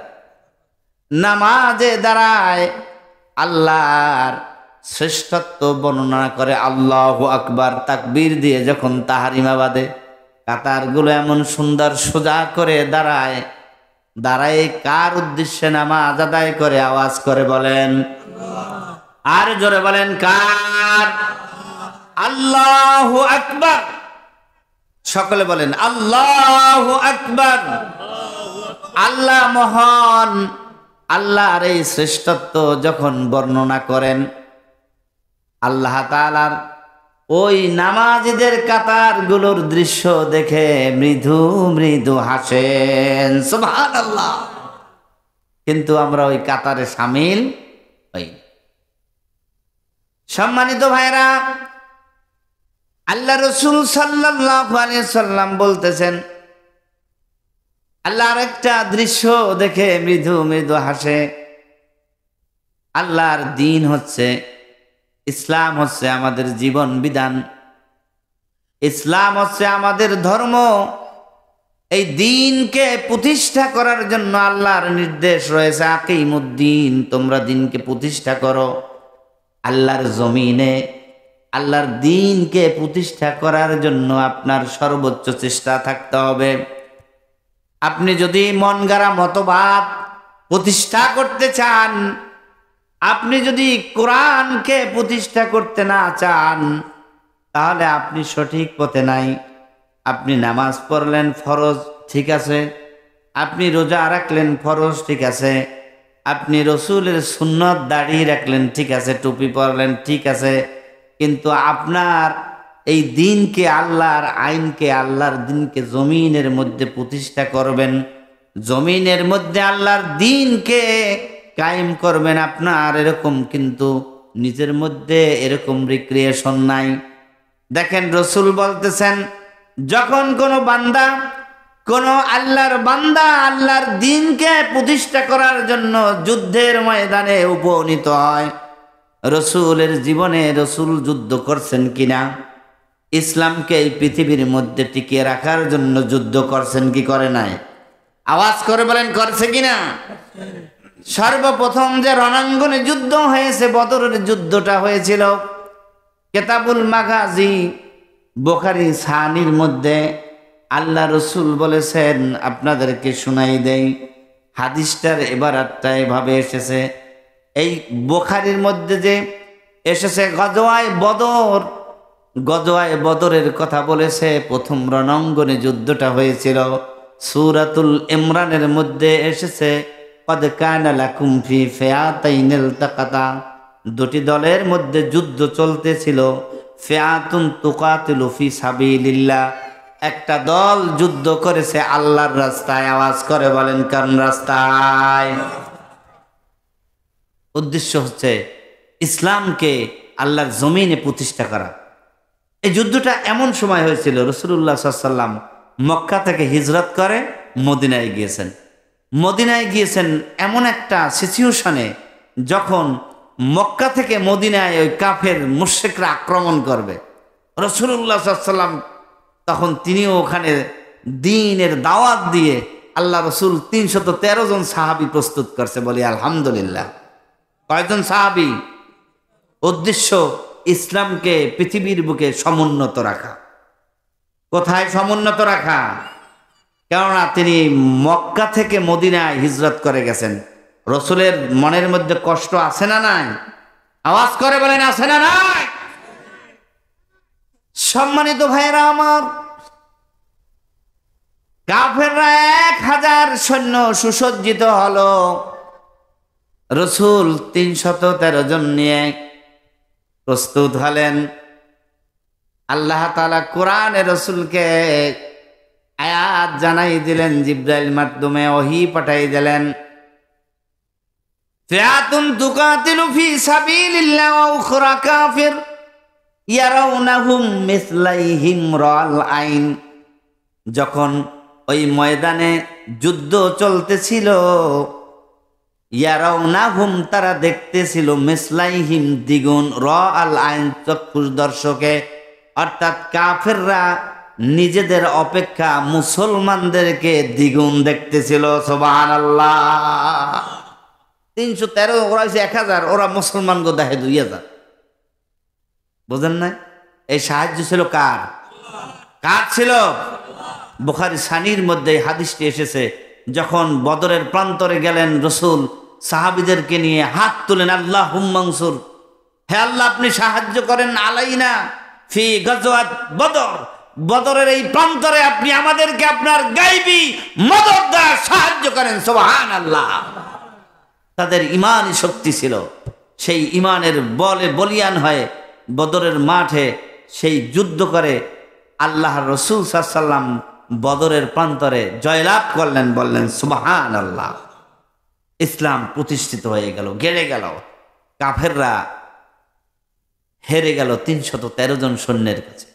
নামাজে দাঁড়ায়, আল্লাহর শ্রেষ্ঠত্ব বর্ণনা করে, আল্লাহু আকবার তাকবীর দিয়ে যখন তাহারিমা বাঁধে, কাতারগুলো এমন সুন্দর সোজা করে দাঁড়ায়, দাঁড়ায় কার উদ্দেশ্যে নামাজ আদায় করে? আওয়াজ করে বলেন, আর জোরে বলেন, কার? আল্লাহু আকবার। সকলে বলেন আল্লাহু আকবার। আল্লাহ মহান, আল্লাহর এই শ্রেষ্ঠত্ব যখন বর্ণনা করেন, আল্লাহ তাআলার ওই নামাজীদের কাতারগুলোর দৃশ্য দেখে মৃদু মৃদু হাসেন, সুবহানাল্লাহ। কিন্তু আমরা ওই কাতারে শামিল হই। সম্মানিত ভাইরা, আল্লাহ রসুল সাল্লাল্লাহু আলাইহি সাল্লাম বলতেছেন, আল্লাহর একটা দৃশ্য দেখে মৃদু মৃদু হাসে। আল্লাহর দ্বীন হচ্ছে, ইসলাম হচ্ছে আমাদের জীবন বিধান, ইসলাম হচ্ছে আমাদের ধর্ম। এই দ্বীনকে প্রতিষ্ঠা করার জন্য আল্লাহর নির্দেশ রয়েছে, আকিমুদ্দীন, তোমরা দ্বীনকে প্রতিষ্ঠা করো। আল্লাহর জমিনে আল্লাহর দ্বীনকে প্রতিষ্ঠা করার জন্য আপনার সর্বোচ্চ চেষ্টা থাকতে হবে। আপনি যদি মন গড়া মতবাদ প্রতিষ্ঠা করতে চান, আপনি যদি কোরআনকে প্রতিষ্ঠা করতে না চান, তাহলে আপনি সঠিক পথে নাই। আপনি নামাজ পড়লেন ফরজ, ঠিক আছে, আপনি রোজা রাখলেন ফরজ, ঠিক আছে, আপনি রসুলের সুন্নত দাঁড়িয়ে রাখলেন, ঠিক আছে, টুপি পরলেন, ঠিক আছে, কিন্তু আপনার এই দ্বীনকে, আল্লাহর আইনকে, আল্লাহর দ্বীনকে জমিনের মধ্যে প্রতিষ্ঠা করবেন, জমিনের মধ্যে আল্লাহর দ্বীনকে কায়েম করবেন, আপনার এরকম কিন্তু নিজের মধ্যে এরকম রিক্রিয়েশন নাই। দেখেন রসুল বলতেছেন, যখন কোনো বান্দা কোন আল্লাহর বান্দা আল্লাহর দ্বীনকে প্রতিষ্ঠা করার জন্য যুদ্ধের ময়দানে উপনীত হয়, রসুলের জীবনে রসুল যুদ্ধ করছেন কিনা, ইসলামকে এই পৃথিবীর মধ্যে টিকিয়ে রাখার জন্য যুদ্ধ করছেন কি করে নাই? আওয়াজ করে বলেন করছে কিনা? সর্বপ্রথম যে রণাঙ্গনে যুদ্ধ হয়েছে, বদরের যুদ্ধটা হয়েছিল। কেতাবুল মাগাজি বুখারী সানির মধ্যে আল্লাহ রসুল বলেছেন, আপনাদেরকে শুনাই দেই, হাদিসটার এবারটা এভাবে এসেছে। এই বুখারীর মধ্যে যে এসেছে গজওয়ায়ে বদরের কথা বলেছে, প্রথম রণাঙ্গনে যুদ্ধটা হয়েছিল। সূরাতুল ইমরানের মধ্যে এসেছে, কদ কানা লাকুম ফি ফিআতাইন ইলতাকাতা, দুটি দলের মধ্যে যুদ্ধ চলতেছিল। ফিআতুন তুকাতিলু ফি সাবিলিল্লাহ, একটা দল যুদ্ধ করেছে আল্লাহর রাস্তায়। আওয়াজ করে বলেন কোন রাস্তায়? উদ্দেশ্য হচ্ছে ইসলামকে আল্লাহর জমিনে প্রতিষ্ঠা করা। এই যুদ্ধটা এমন সময় হয়েছিল, রাসূলুল্লাহ সাল্লাল্লাহু আলাইহি ওয়াসাল্লাম মক্কা থেকে হিজরত করে মদিনায় গিয়েছেন। মদিনায় গিয়েছেন এমন একটা সিচুয়েশনে, যখন মক্কা থেকে মদিনায় ওই কাফের মুশরিকরা আক্রমণ করবে। রাসূলুল্লাহ সাল্লাল্লাহু আলাইহি ওয়াসাল্লাম তখন তিনিও ওখানে দ্বীনের দাওয়াত দিয়ে আল্লাহ রসুল 313 জন সাহাবী প্রস্তুত করছে। বলি আলহামদুলিল্লাহ। কয়জন সাহাবী? উদ্দেশ্য ইসলামকে পৃথিবীর বুকে সমুন্নত রাখা। কোথায় সমুন্নত রাখা? কেননা তিনি মক্কা থেকে মদিনায় হিজরত করে গেছেন। রসুলের মনের মধ্যে কষ্ট আছে না নাই? আওয়াজ করে বলেন আছে না নাই? সম্মানিত ভাইরা আমার, কাফেররা 1000 সৈন্য সুসজ্জিত হলো, রসুল 313 জন নিয়ে প্রস্তুত হলেন। আল্লাহ তাআলা কোরআনে রসুলকে আয়াত জানাই দিলেন, জিবরাইল মাধ্যমে ওহী পাঠাই দিলেন। ফিআতুন তুকাতিলু ফি সাবিলিল্লাহ ওয়া উখরা কাফির ইয়ারাউনাহুম মিসলাইহিম রাল আইন। যখন ওই ময়দানে যুদ্ধ চলতেছিল, ইয়ারাউনাহুম তারা দেখতেছিল, মিসলাইহিম দ্বিগুণ, রাল আইন চক্ষুষ দর্শকে, অর্থাৎ কাফেররা নিজেদের অপেক্ষা মুসলমানদেরকে দ্বিগুণ দেখতেছিল। সুবহানাল্লাহ। 313, ওরা হচ্ছে 1000, ওরা মুসলমানকে দেখে 2000। বুঝেন না? এই সাহায্য ছিল কার? কার ছিল? বুখারী সানির মধ্যে হাদিসটি এসেছে, যখন বদরের প্রান্তরে গেলেন রসুল সাহাবীদেরকে নিয়ে হাত তুলেন, আল্লাহুম্মা আনসুর, হে আল্লাহ আপনি সাহায্য করেন, আলাইনা ফি গাজওয়াত বদর, বদরের এই প্রান্তরে আপনি আমাদেরকে আপনার গায়বী মদদ দ্বারা সাহায্য করেন। সুবহানাল্লাহ। তাদের ঈমানী শক্তি ছিল, সেই ঈমানের বলে বলিয়ান হয়ে বদরের মাঠে সেই যুদ্ধ করে আল্লাহর রাসূল সাল্লাল্লাহু আলাইহি ওয়াসাল্লাম বদরের প্রান্তরে জয়লাভ করলেন। বললেন সুবহানাল্লাহ। ইসলাম প্রতিষ্ঠিত হয়ে গেল, গেড়ে গেল। কাফেররা হেরে গেল 313 জন সৈন্যের কাছে।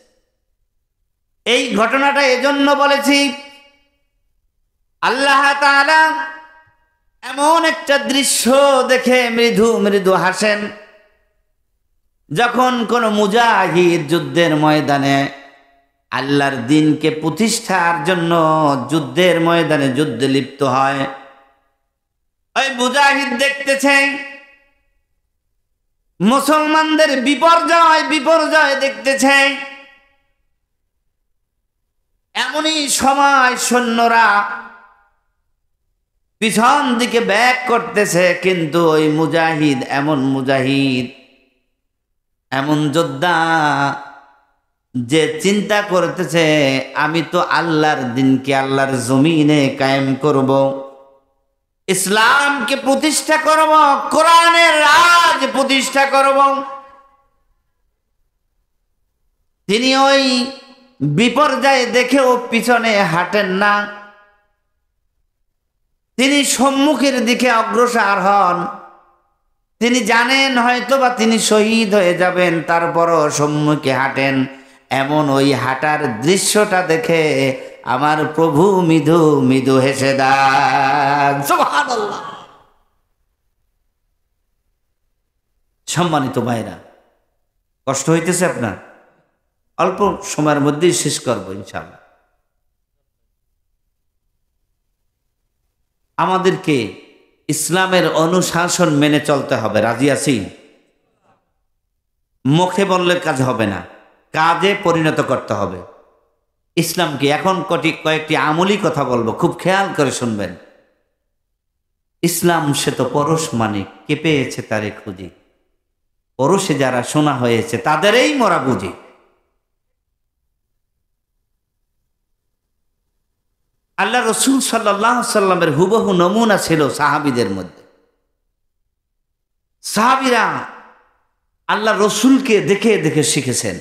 এই ঘটনাটা এজন্য বলেছি, আল্লাহ তাআলা এমন একটা দৃশ্য দেখে মৃদু মৃদু হাসেন। যখন কোন মুজাহিদ যুদ্ধের ময়দানে আল্লাহর দ্বীনকে প্রতিষ্ঠার জন্য যুদ্ধের ময়দানে যুদ্ধে লিপ্ত হয়, ওই মুজাহিদ দেখতেছে মুসলমানদের বিপর্যয় দেখতেছে। এমনই সময় সৈন্যরা পিছন দিকে ব্যাক করতেছে, কিন্তু ওই মুজাহিদ এমন যোদ্ধা যে চিন্তা করতেছে, আমি তো আল্লাহর দ্বীনকে আল্লাহর জমিনে কায়েম করব, ইসলামকে প্রতিষ্ঠা করব, কোরআনের রাজ প্রতিষ্ঠা করব। তিনি ওই বিপর্যয় দেখেও পিছনে হাঁটেন না, তিনি সম্মুখের দিকে অগ্রসর হন। তিনি জানেন হয়তোবা তিনি শহীদ হয়ে যাবেন, তারপরও সম্মুখে হাঁটেন। এমন ওই হাঁটার দৃশ্যটা দেখে আমার প্রভু মৃদু মৃদু হেসে দেন। সুবহানাল্লাহ। সম্মানিত ভাইরা, কষ্ট হইতেছে আপনার? অল্প সময়ের মধ্যেই শেষ করবো ইনশাআল্লাহ। আমাদেরকে ইসলামের অনুশাসন মেনে চলতে হবে, রাজি আছি? মুখে বললে কাজ হবে না, কাজে পরিণত করতে হবে ইসলামকে। এখন কয়েকটি আমলি কথা বলবো, খুব খেয়াল করে শুনবেন। ইসলাম সে তো পরশ মানিক, কে পেয়েছে তারে খুঁজি, পরশে যারা শোনা হয়েছে তাদেরই মরা বুঝি। আল্লাহ রসুল সাল্লাল্লাহু আলাইহি সাল্লামের হুবহু নমুনা ছিল সাহাবীদের মধ্যে। সাহাবীরা আল্লাহ রসুলকে দেখে দেখে শিখেছেন,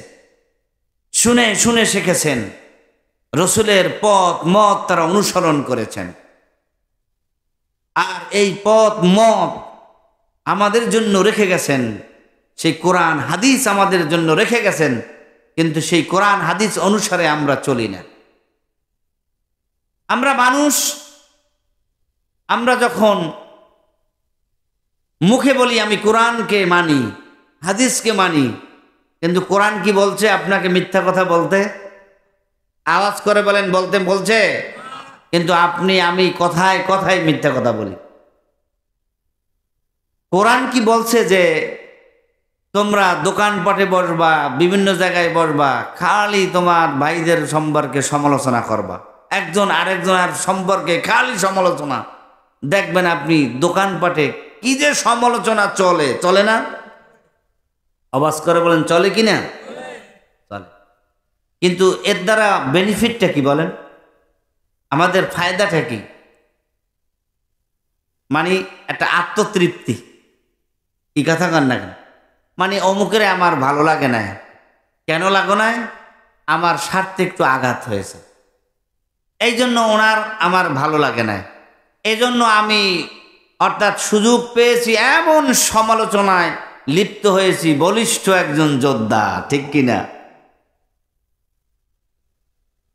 শুনে শুনে শিখেছেন, রসুলের পথ মত তারা অনুসরণ করেছেন। আর এই পথ মত আমাদের জন্য রেখে গেছেন, সেই কোরআন হাদিস আমাদের জন্য রেখে গেছেন, কিন্তু সেই কোরআন হাদিস অনুসারে আমরা চলি না। আমরা মানুষ, আমরা যখন মুখে বলি আমি কোরআনকে মানি, হাদিসকে মানি, কিন্তু কোরআন কি বলছে আপনাকে মিথ্যা কথা বলতে? আওয়াজ করে বলেন, বলতে বলছে? কিন্তু আপনি আমি কথায় কথায় মিথ্যা কথা বলি। কোরআন কি বলছে যে তোমরা দোকানপাটে বসবা, বিভিন্ন জায়গায় বসবা, খালি তোমার ভাইদের সম্পর্কে সমালোচনা করবা, একজন আরেকজনের সম্পর্কে খালি সমালোচনা। দেখবেন আপনি দোকানপাটে কি যে সমালোচনা চলে, চলে না? আওয়াজ করে বলেন, চলে কি না? চলে। কিন্তু এর দ্বারা বেনিফিটটা কি বলেন? আমাদের ফায়দাটা কি? মানে একটা আত্মতৃপ্তি। কি কথা কন না কেন? মানে অমুকের আমার ভালো লাগে না। কেন লাগো না? আমার স্বার্থে একটু আঘাত হয়েছে, এই জন্য ওনার আমার ভালো লাগে না, এই জন্য আমি অর্থাৎ সুযোগ পেয়েছি এমন সমালোচনায় লিপ্ত হয়েছি, বলিষ্ঠ একজন যোদ্ধা, ঠিক কিনা?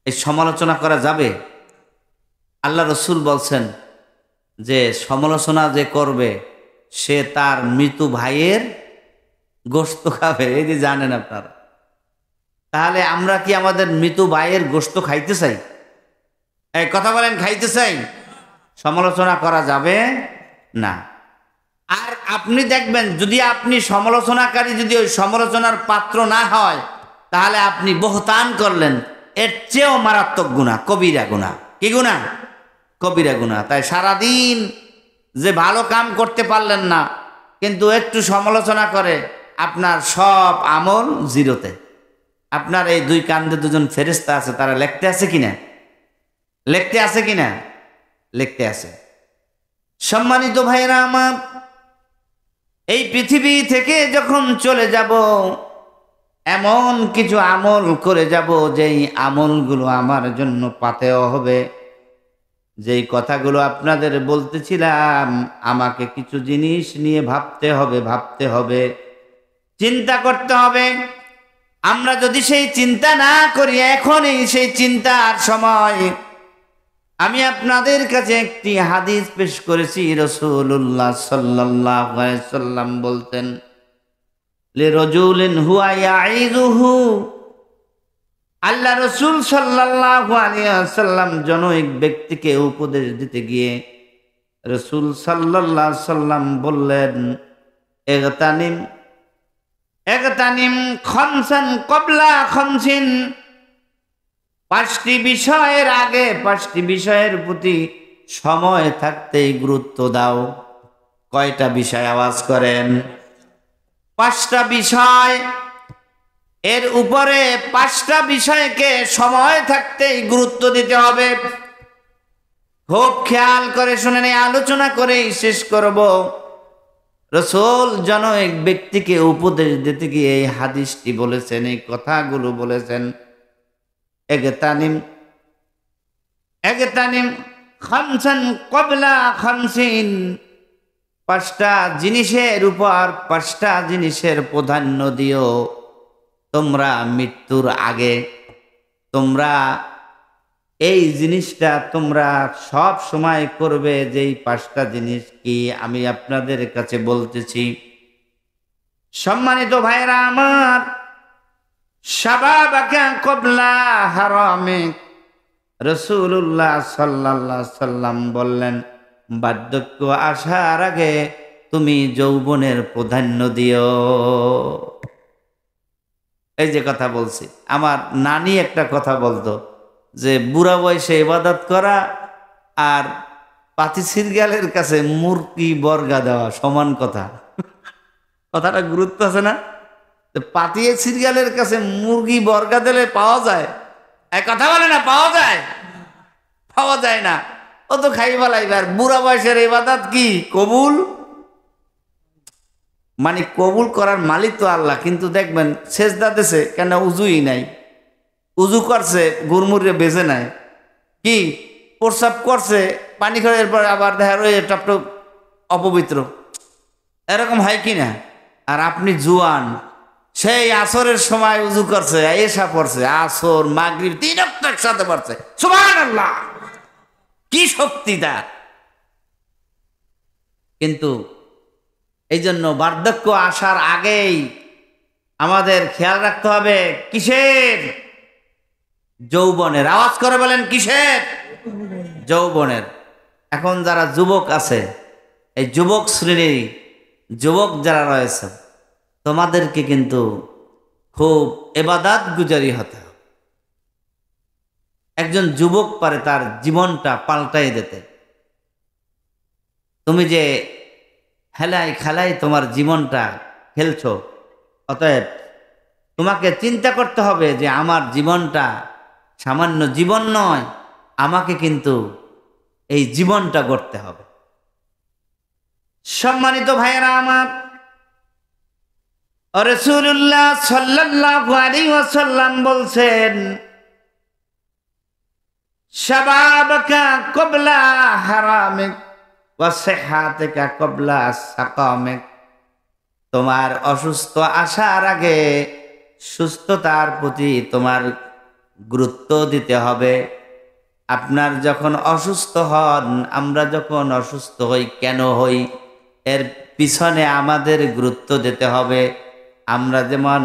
এই সমালোচনা করা যাবে? আল্লাহ রসুল বলছেন যে সমালোচনা যে করবে সে তার মৃত ভাইয়ের গোশত খাবে। এই যে জানেন আপনারা, তাহলে আমরা কি আমাদের মৃত ভাইয়ের গোশত খাইতে চাই? এই কথা বলেন, খাইতে চাই? সমালোচনা করা যাবে না। আর আপনি দেখবেন, যদি আপনি সমালোচনাকারী যদি ওই সমালোচনার পাত্র না হয়, তাহলে আপনি বহতান করলেন, এর চেয়েও মারাত্মক গুনাহ, কবিরা গুনাহ। কি গুনাহ? কবিরা গুনাহ। তাই সারাদিন যে ভালো কাম করতে পারলেন না, কিন্তু একটু সমালোচনা করে আপনার সব আমল জিরোতে। আপনার এই দুই কান্দে দুজন ফেরেশতা আছে, তারা লিখতে আছে কিনা? লিখতে আছে কিনা? লিখতে আছে। সম্মানিত ভাইরা আমার, এই পৃথিবী থেকে যখন চলে যাব, এমন কিছু আমল করে যাব যেই আমলগুলো আমার জন্য পাতেও হবে। যেই কথাগুলো আপনাদের বলতেছিলাম, আমাকে কিছু জিনিস নিয়ে ভাবতে হবে, চিন্তা করতে হবে। আমরা যদি সেই চিন্তা না করি, এখনই সেই চিন্তার সময়। আমি আপনাদের কাছে একটি হাদিস পেশ করেছি। রাসূলুল্লাহ সাল্লাল্লাহু আলাইহি সাল্লাম বলতেন, লিরাজুলিন হুয়া ইয়াইযুহু। আল্লাহ রাসূল সাল্লাল্লাহু আলাইহি ওয়াসাল্লাম জনৈক ব্যক্তিকে উপদেশ দিতে গিয়ে রাসূল সাল্লাল্লাহু আলাইহি সাল্লাম বললেন, ইগতানিম খামসান ক্বাবলা খামসিন। পাঁচটি বিষয়ের আগে পাঁচটি বিষয়ের প্রতি সময় থাকতেই গুরুত্ব দাও। কয়টা বিষয়? আওয়াজ করেন। পাঁচটা বিষয়। এর উপরে পাঁচটা বিষয়কে সময় থাকতেই গুরুত্ব দিতে হবে। খুব খেয়াল করে শুনে নিয়ে আলোচনা করেই শেষ করব। রাসূল জনৈক ব্যক্তিকে উপদেশ দিতে গিয়ে এই হাদিসটি বলেছেন, এই কথাগুলো বলেছেন, এগতানিম খামসান ক্বাবলা খামসিন। পাঁচটা জিনিসের উপর পাঁচটা জিনিসের প্রাধান্য দিও। তোমরা মৃত্যুর আগে, তোমরা এই জিনিসটা তোমরা সব সময় করবে। যেই 5টা জিনিস কি আমি আপনাদের কাছে বলতেছি। সম্মানিত ভাইরা আমার, শাবাবাকা ক্বাবলা হারামিক, রাসূলুল্লাহ সাল্লাল্লাহু আলাইহি সাল্লাম বললেন, বার্ধক্য আসার আগে তুমি যৌবনের প্রাধান্য দিও। এই যে কথা বলছি, আমার নানি একটা কথা বলতো যে বুড়া বয়সে ইবাদত করা আর পাতি সিরগালের কাছে মুরগি বর্গা দেওয়া সমান কথা। কথাটা গুরুত্ব আছে না? পাতিয়ে সিরিয়ালের কাছে মুরগি বর্গা দিলে পাওয়া যায়? এক কথা বলে না, পাওয়া যায়? পাওয়া যায় না। ও তো খাই ফেলাইবার। বুড়া বয়সের ইবাদত কি কবুল? মানে কবুল করার মালিক তো আল্লাহ, কিন্তু দেখবেন সেজদা দেশে কেন উজুই নাই। উজু করছে গুরমুরে বেজে নাই, কি প্রস্রাব করছে পানি খাওয়ার পর আবার দেখা রয়েছে টপটপ অপবিত্র। এরকম হয় কি না? আর আপনি জুয়ান, সেই আসরের সময় উজু করছে, এসা পড়ছে, আসর মাগরিব 3 ওয়াক্ত একসাথে পড়ছে। সুবহানাল্লাহ, কি শক্তি তার! কিন্তু এই জন্য বার্ধক্য আসার আগেই আমাদের খেয়াল রাখতে হবে কিসের? যৌবনের। আওয়াজ করে বলেন কিসের? যৌবনের। এখন যারা যুবক আছে, এই যুবক শ্রেণী, যুবক যারা রয়েছে, তোমাদেরকে কিন্তু খুব ইবাদত গুজারি হতে হবে। একজন যুবক পারে তার জীবনটা পাল্টাই দিতে। তুমি যে হেলাই খেলাই তোমার জীবনটা খেলছো, অতএব তোমাকে চিন্তা করতে হবে যে আমার জীবনটা সামান্য জীবন নয়, আমাকে কিন্তু এই জীবনটা গড়তে হবে। সম্মানিত ভাইয়েরা আমার, রাসূলুল্লাহ সাল্লাল্লাহু আলাইহি ওয়াসাল্লাম বলছেন, শাবাবাকা ক্বাবলা হারামিক ওয়া সিহহাতাকা ক্বাবলা সাকামিক। তোমার অসুস্থ আসার আগে সুস্থতার প্রতি তোমার গুরুত্ব দিতে হবে। আপনার যখন অসুস্থ হন, আমরা যখন অসুস্থ হই, কেন হই এর পিছনে আমাদের গুরুত্ব দিতে হবে। আমরা যেমন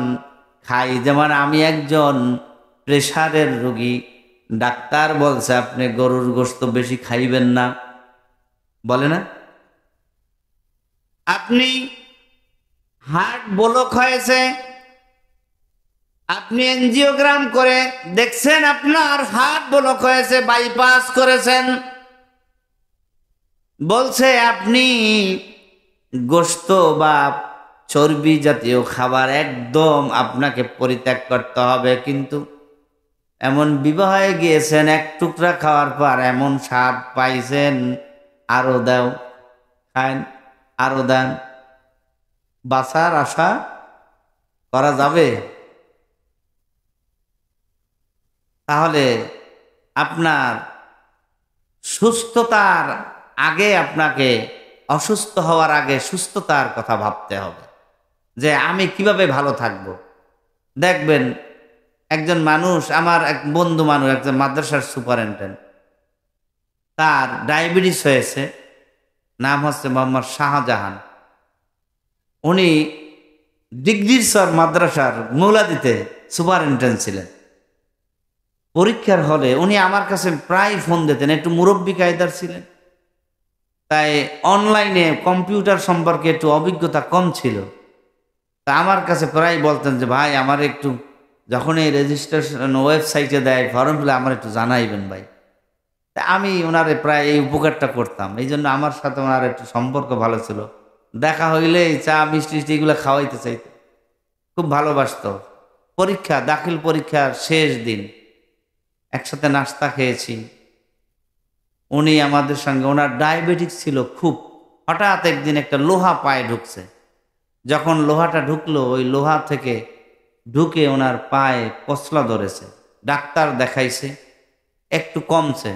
খাই, যেমন আমি একজন প্রেসারের রোগী, ডাক্তার বলছে আপনি গরুর গোশত বেশি খাইবেন না, বলে না? আপনি হার্ট ব্লক হয়েছে, আপনি এনজিওগ্রাম করে দেখছেন আপনার হার্ট ব্লক হয়েছে, বাইপাস করেছেন, বলছে আপনি গোশত বা চর্বি জাতীয় খাবার একদম আপনাকে পরিত্যাগ করতে হবে। কিন্তু এমন বিবাহে গিয়েছেন, এক টুকরা খাওয়ার পর এমন স্বাদ পাইছেন, আরো দাও, খান, আরো দেন। বাঁচার আশা করা যাবে? তাহলে আপনার সুস্থতার আগে, আপনাকে অসুস্থ হওয়ার আগে সুস্থতার কথা ভাবতে হবে যে আমি কিভাবে ভালো থাকব। দেখবেন একজন মানুষ, আমার এক বন্ধু মানুষ, একজন মাদ্রাসার সুপারিনটেন্ডেন্ট, তার ডায়াবেটিস হয়েছে, নাম হচ্ছে মোহাম্মদ শাহজাহান। উনি ডিগ্রির স্যার মাদ্রাসার মৌলাদিতে সুপারিনটেন্ডেন্ট ছিলেন। পরীক্ষার হলে উনি আমার কাছে প্রায় ফোন দিতেন, একটু মুরব্বী কায়দার ছিলেন, তাই অনলাইনে কম্পিউটার সম্পর্কে একটু অভিজ্ঞতা কম ছিল। তা আমার কাছে প্রায় বলতেন যে ভাই আমার একটু, যখন এই রেজিস্ট্রেশন ওয়েবসাইটে দেয় ফর্ম ফিলে, আমার একটু জানাইবেন ভাই। তা আমি ওনারে প্রায় এই উপকারটা করতাম। এই জন্য আমার সাথে ওনার একটু সম্পর্ক ভালো ছিল। দেখা হইলে চা মিষ্টি এগুলো খাওয়াইতে চাইত, খুব ভালোবাসত। পরীক্ষা, দাখিল পরীক্ষার শেষ দিন একসাথে নাস্তা খেয়েছি। উনি আমাদের সঙ্গে, ওনার ডায়াবেটিস ছিল খুব। হঠাৎ একদিন একটা লোহা পায়ে ঢুকছে। যখন লোহাটা ঢুকলো, ওই লোহা থেকে ঢুকে ওনার পায়ে পশলা ধরেছে। ডাক্তার দেখাইছে, একটু কমছে।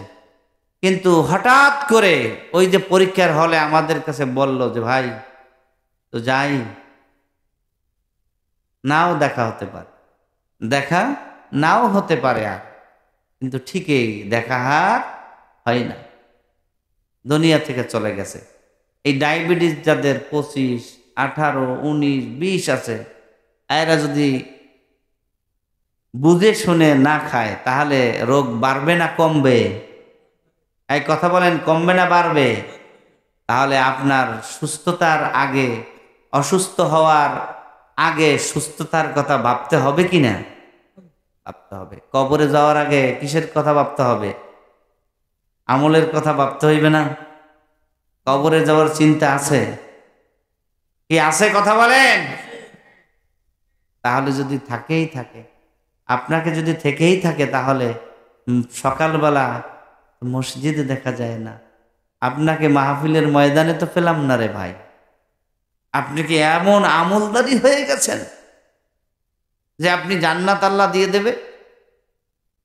কিন্তু হঠাৎ করে ওই যে পরীক্ষার হলে আমাদের কাছে বলল যে ভাই তো যাই, নাও দেখা হতে পারে, দেখা নাও হতে পারে। আর কিন্তু ঠিকই দেখা হার হয় না, দুনিয়া থেকে চলে গেছে। এই ডায়াবেটিস যাদের 25, 18, 19, 20 আছে, এরা যদি বুঝে শুনে না খায় তাহলে রোগ বাড়বে না কমবে? এই কথা বলেন, কমবে না বাড়বে? তাহলে আপনার সুস্থতার আগে, অসুস্থ হওয়ার আগে সুস্থতার কথা ভাবতে হবে কি না? ভাবতে হবে। কবরে যাওয়ার আগে কিসের কথা ভাবতে হবে? আমলের কথা ভাবতে হইবে না? কবরে যাওয়ার চিন্তা আছে কি? আছে? কথা বলেন। তাহলে যদি থাকেই থাকে, আপনাকে যদি থেকেই থাকে, তাহলে সকালবেলা মসজিদে দেখা যায় না, আপনাকে মাহফিলের ময়দানে তো পেলাম না রে ভাই। আপনি কি এমন আমলদারি হয়ে গেছেন যে আপনি জান্নাত আল্লাহ দিয়ে দেবে?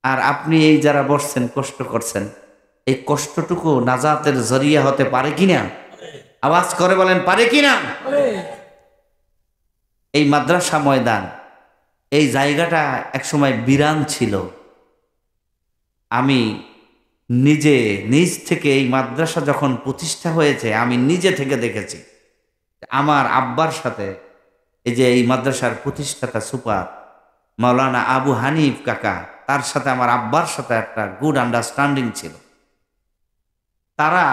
আর আপনি এই যারা বসছেন, কষ্ট করছেন, এই কষ্টটুকু নাজাতের জরিয়া হতে পারে কিনা? আওয়াজ করে বলেন, পারে কিনা? এই মাদ্রাসা ময়দান, এই জায়গাটা একসময় বিরান ছিল। আমি নিজে নিজ থেকে এই মাদ্রাসা যখন প্রতিষ্ঠা হয়েছে, আমি নিজে থেকে দেখেছি। আমার আব্বার সাথে এই যে এই মাদ্রাসার প্রতিষ্ঠাতা সুপার মাওলানা আবু হানিফ কাকা, তার সাথে আমার আব্বার সাথে একটা গুড আন্ডারস্ট্যান্ডিং ছিল। তারা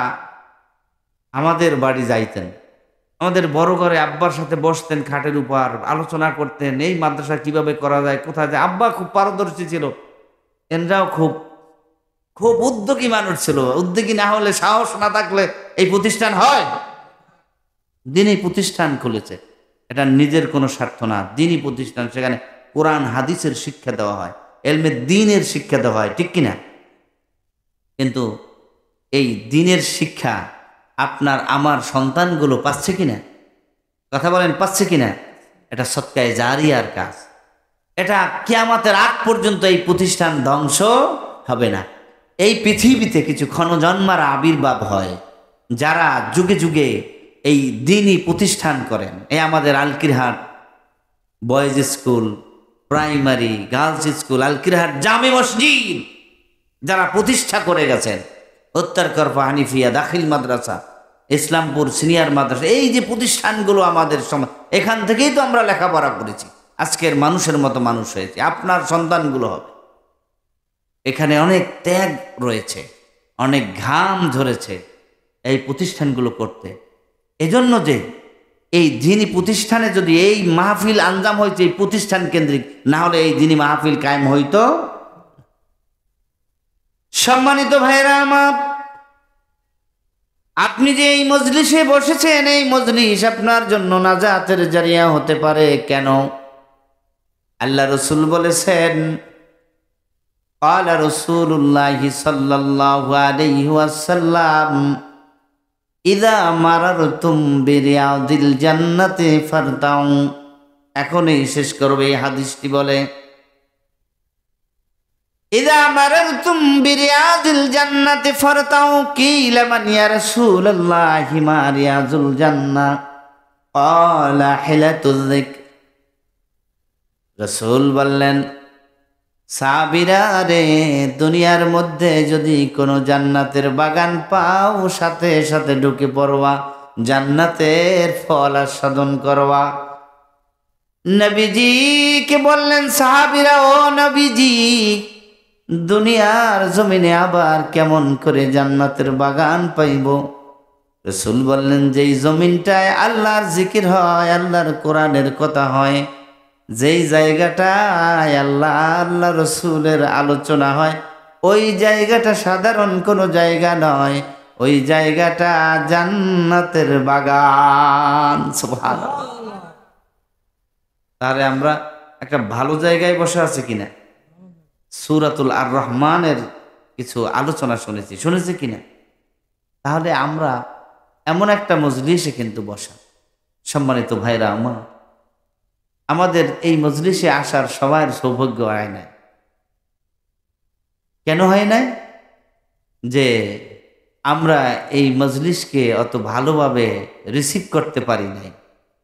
আমাদের বাড়ি যাইতেন, আমাদের বড় ঘরে আব্বার সাথে বসতেন, খাটের উপর আলোচনা করতেন এই মাদ্রাসা কিভাবে করা যায়, কোথায় যায়। আব্বা খুব পারদর্শী ছিল, এনরাও খুব খুব উদ্যোগী মানুষ ছিল। উদ্যোগী না হলে, সাহস না থাকলে এই প্রতিষ্ঠান হয়? দিনই প্রতিষ্ঠান খুলেছে, এটা নিজের কোনো স্বার্থ না, দিনই প্রতিষ্ঠান। সেখানে কোরআন হাদিসের শিক্ষা দেওয়া হয়, এলমে দ্বীনের শিক্ষা দেওয়া হয়, ঠিক কিনা? কিন্তু এই দ্বীনের শিক্ষা আপনার আমার সন্তানগুলো পাচ্ছে কিনা? কথা বলেন, পাচ্ছে কিনা? এটা সৎকায়ে জারিয়ার কাজ। এটা কিয়ামতের আগ পর্যন্ত এই প্রতিষ্ঠান ধ্বংস হবে না। এই পৃথিবীতে কিছু ক্ষণজন্মার আবির্ভাব হয় যারা যুগে যুগে এই দ্বীনি প্রতিষ্ঠান করেন। এই আমাদের Alkirhat boys school, primary, girls school, Alkirhat Jame Masjid যারা প্রতিষ্ঠা করে গেছেন, উত্তরকরফা হানিফিয়া দাখিল মাদ্রাসা, ইসলামপুর সিনিয়র মাদ্রাসা, এই যে প্রতিষ্ঠানগুলো আমাদের সমাজ, এখান থেকেই তো আমরা লেখাপড়া করেছি, আজকের মানুষের মতো মানুষ হয়েছে। আপনার সন্তানগুলো হবে। এখানে অনেক ত্যাগ রয়েছে, অনেক ঘাম ঝরেছে এই প্রতিষ্ঠানগুলো করতে। এজন্য যে এই দ্বীনি প্রতিষ্ঠানে যদি এই মাহফিল আঞ্জাম হয়েছে এই প্রতিষ্ঠান কেন্দ্রিক, না হলে এই দ্বীনি মাহফিল কায়েম হইতো। সম্মানিত ভাইরা আমার, আপনি যে এই মজলিসে বসেছেন, এই মজলিস আপনার জন্য নাজাতের জারিয়া হতে পারে। কেন? আল্লাহ রসুল বলেছেন, قال رسول الله صلى الله عليه وسلم إذا مررتم برياض الجنة فارتعوا। এখনই শেষ করবে এই হাদিসটি বলে, إذا مررتم برياض الجنة فارتعوا قيل من يا رسول الله ما رياض الجنة قال حلة الذكر। রাসূল বললেন, সাহাবীরা রে, দুনিয়ার মধ্যে যদি কোনো জান্নাতের বাগান পাও, সাথে সাথে ঢুকে পড়বা, জান্নাতের ফল আস্বাদন করবা। নবীজিকে বললেন সাহাবীরা, ও নবীজি, দুনিয়ার জমিনে আবার কেমন করে জান্নাতের বাগান পাইব? রাসূল বললেন, যেই জমিনটায় আল্লাহর জিকির হয়, আল্লাহর কোরআনের কথা হয়, যেই জায়গাটায় আল্লাহ আল্লাহ রসুলের আলোচনা হয়, ওই জায়গাটা সাধারণ কোনো জায়গা নয়, ওই জায়গাটা জান্নাতের বাগান। সুবহানাল্লাহ। তাহলে আমরা একটা ভালো জায়গায় বসে আছি কিনা? সূরাতুল আর রহমানের কিছু আলোচনা শুনেছি কিনা? তাহলে আমরা এমন একটা মজলিসে কিন্তু বসা। সম্মানিত ভাইরা আমার, আমাদের এই মজলিসে আসার সবার সৌভাগ্য হয় নাই। কেন হয় নাই? যে আমরা এই মজলিসকে অত ভালোভাবে রিসিভ করতে পারি নাই।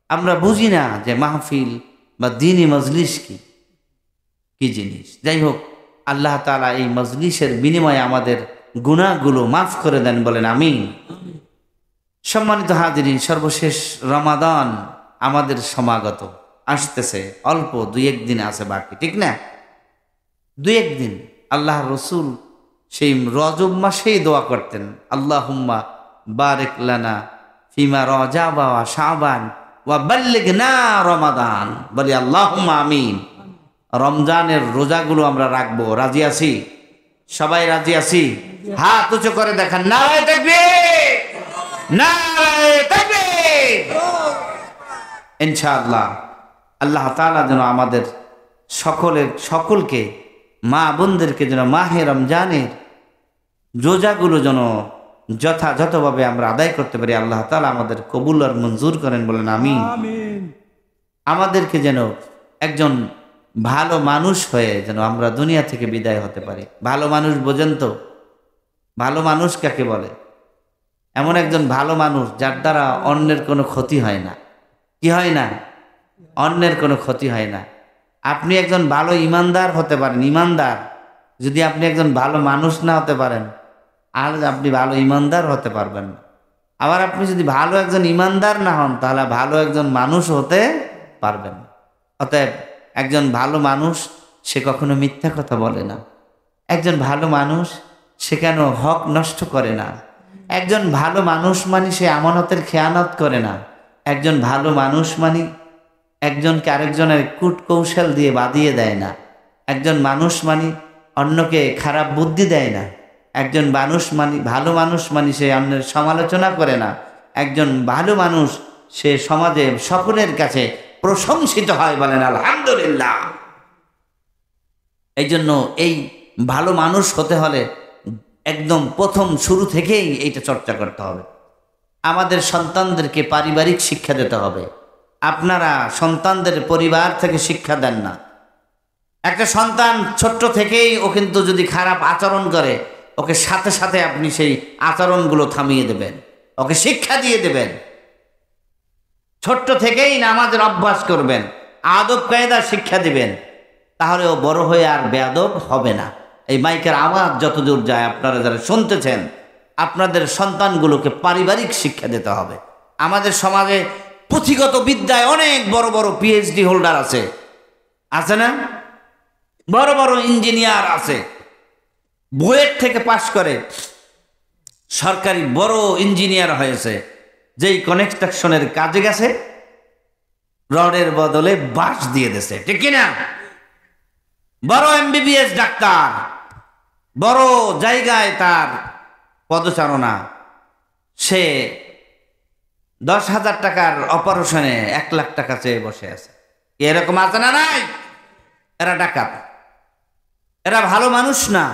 আমরা বুঝি না যে মাহফিল বা দ্বীনি মজলিস কি জিনিস। যাই হোক, আল্লাহ তাআলা এই মজলিসের বিনিময়ে আমাদের গুনাহগুলো মাফ করে দেন, বলেন আমিন। সম্মানিত হাজিরিন, সর্বশেষ রমাদান আমাদের সমাগত, আসতেছে, অল্প 2-1 দিন আছে বাকি, ঠিক না? 2-1 দিন। আল্লাহ রসুল সেই রজব মাসেই দোয়া করতেন, আল্লাহুম্মা বারিক লানা ফিমা রজাব ওয়া শাবান ওয়া বাল্লিগনা রমাদান। বলি আল্লাহুম্মা আমিন। রমজানের রোজাগুলো আমরা রাখবো, রাজি আছি? সবাই রাজি আছি? হাত উঁচু করে দেখান, নারায়ে তাকবীর, নারায়ে তাকবীর। ইনশাআল্লাহ আল্লাহ তাআলা যেন আমাদের সকলকে, মা বোনদেরকে যেন মাহে রমজানের রোজাগুলো যেন যথাযথভাবে আমরা আদায় করতে পারি। আল্লাহ তাআলা আমাদের কবুল আর মঞ্জুর করেন, বলেন আমিন। আমাদেরকে যেন একজন ভালো মানুষ হয়ে যেন আমরা দুনিয়া থেকে বিদায় হতে পারি। ভালো মানুষ বোঝেন তো? ভালো মানুষ কাকে বলে? এমন একজন ভালো মানুষ যার দ্বারা অন্যের কোনো ক্ষতি হয় না। কি হয় না? অন্যের কোনো ক্ষতি হয় না। আপনি একজন ভালো ইমানদার হতে পারেন, ইমানদার। যদি আপনি একজন ভালো মানুষ না হতে পারেন, আর আপনি ভালো ইমানদার হতে পারবেন না। আবার আপনি যদি ভালো একজন ইমানদার না হন, তাহলে ভালো একজন মানুষ হতে পারবেন না। অতএব একজন ভালো মানুষ সে কখনো মিথ্যা কথা বলে না। একজন ভালো মানুষ সে কেন হক নষ্ট করে না। একজন ভালো মানুষ মানে সে আমানতের খেয়ানত করে না। একজন ভালো মানুষ মানে একজনকে আরেকজনের কূট কৌশল দিয়ে বাদিয়ে দেয় না। একজন মানুষ মানে অন্যকে খারাপ বুদ্ধি দেয় না। একজন মানুষ মানে ভালো মানুষ মানে সে অন্যের সমালোচনা করে না। একজন ভালো মানুষ সে সমাজে সকলের কাছে প্রশংসিত হয়, বলেন আলহামদুলিল্লাহ। এই জন্য এই ভালো মানুষ হতে হলে একদম প্রথম শুরু থেকেই এইটা চর্চা করতে হবে। আমাদের সন্তানদেরকে পারিবারিক শিক্ষা দিতে হবে। আপনারা সন্তানদের পরিবার থেকে শিক্ষা দেন না। একটা সন্তান ছোট্ট থেকেই ও কিন্তু যদি খারাপ আচরণ করে, ওকে সাথে সাথে আপনি সেই আচরণগুলো থামিয়ে দেবেন, ওকে শিক্ষা দিয়ে দেবেন। ছোট্ট থেকেই নামাজের অভ্যাস করবেন, আদব কায়দা শিক্ষা দিবেন, তাহলে ও বড় হয়ে আর বেয়াদব হবে না। এই মাইকের আওয়াজ যতদূর যায়, আপনারা যারা শুনতেছেন, আপনাদের সন্তানগুলোকে পারিবারিক শিক্ষা দিতে হবে। আমাদের সমাজে পুঁথিগত বিদ্যায় অনেক বড় বড় পিএইচডি হোল্ডার আছে, আছে না? বড় বড় ইঞ্জিনিয়ার আছে, বুয়েট থেকে পাশ করে সরকারি বড় ইঞ্জিনিয়ার হয়েছে। যেই কনস্ট্রাকশনের কাজে গেছে, রডের বদলে বাঁশ দিয়ে দিয়েছে, ঠিক কিনা? বড় এমবিবিএস ডাক্তার, বড় জায়গায় তার পদচারণা। সে 10,000 টাকার অপারেশনে 1 লাখ টাকা চেয়ে বসে আছে। এরকম আছে না? নাই। এরা ডাকাত, এরা ভালো মানুষ না।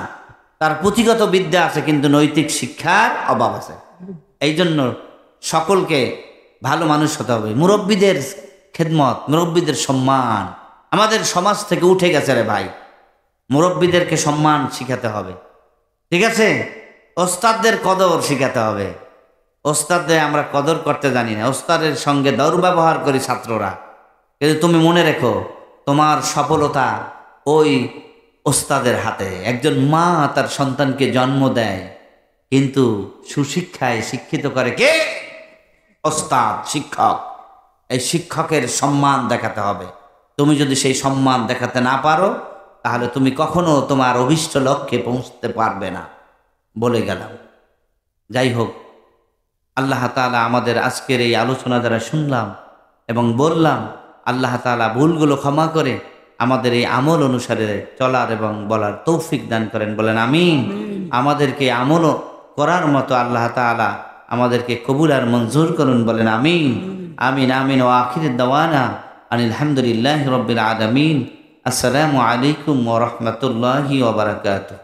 তার পুঁথিগত বিদ্যা আছে কিন্তু নৈতিক শিক্ষার অভাব আছে। এই জন্য সকলকে ভালো মানুষ হতে হবে। মুরব্বীদের খেদমত, মুরব্বীদের সম্মান আমাদের সমাজ থেকে উঠে গেছে রে ভাই। মুরব্বীদেরকে সম্মান শিখাতে হবে, ঠিক আছে? ওস্তাদদের কদর শিখাতে হবে। ওস্তাদদের আমরা কদর করতে জানি না, ওস্তাদের সঙ্গে দুর্ব্যবহার করি ছাত্ররা। কিন্তু তুমি মনে রেখো, তোমার সফলতা ওই ওস্তাদের হাতে। একজন মা তার সন্তানকে জন্ম দেয়, কিন্তু সুশিক্ষায় শিক্ষিত করে কে? ওস্তাদ, শিক্ষক। এই শিক্ষকের সম্মান দেখাতে হবে। তুমি যদি সেই সম্মান দেখাতে না পারো, তাহলে তুমি কখনো তোমার অভীষ্ট লক্ষ্যে পৌঁছতে পারবে না, বলে গেলাম। যাই হোক, আল্লাহ তাআলা আমাদের আজকের এই আলোচনা যারা শুনলাম এবং বললাম, আল্লাহ তাআলা ভুলগুলো ক্ষমা করে আমাদের এই আমল অনুসারে চলার এবং বলার তৌফিক দান করেন, বলেন আমিন। আমাদেরকে আমল করার মতো আল্লাহ তাআলা আমাদেরকে কবুল আর মঞ্জুর করুন, বলেন আমিন। আমিন আমিন। ওয়া আখিরুদ দাওয়ানা আনিল হামদুলিল্লাহি রাব্বিল আলামিন। আসসালামু আলাইকুম ওয়া রাহমাতুল্লাহি ওয়া বারাকাতুহু।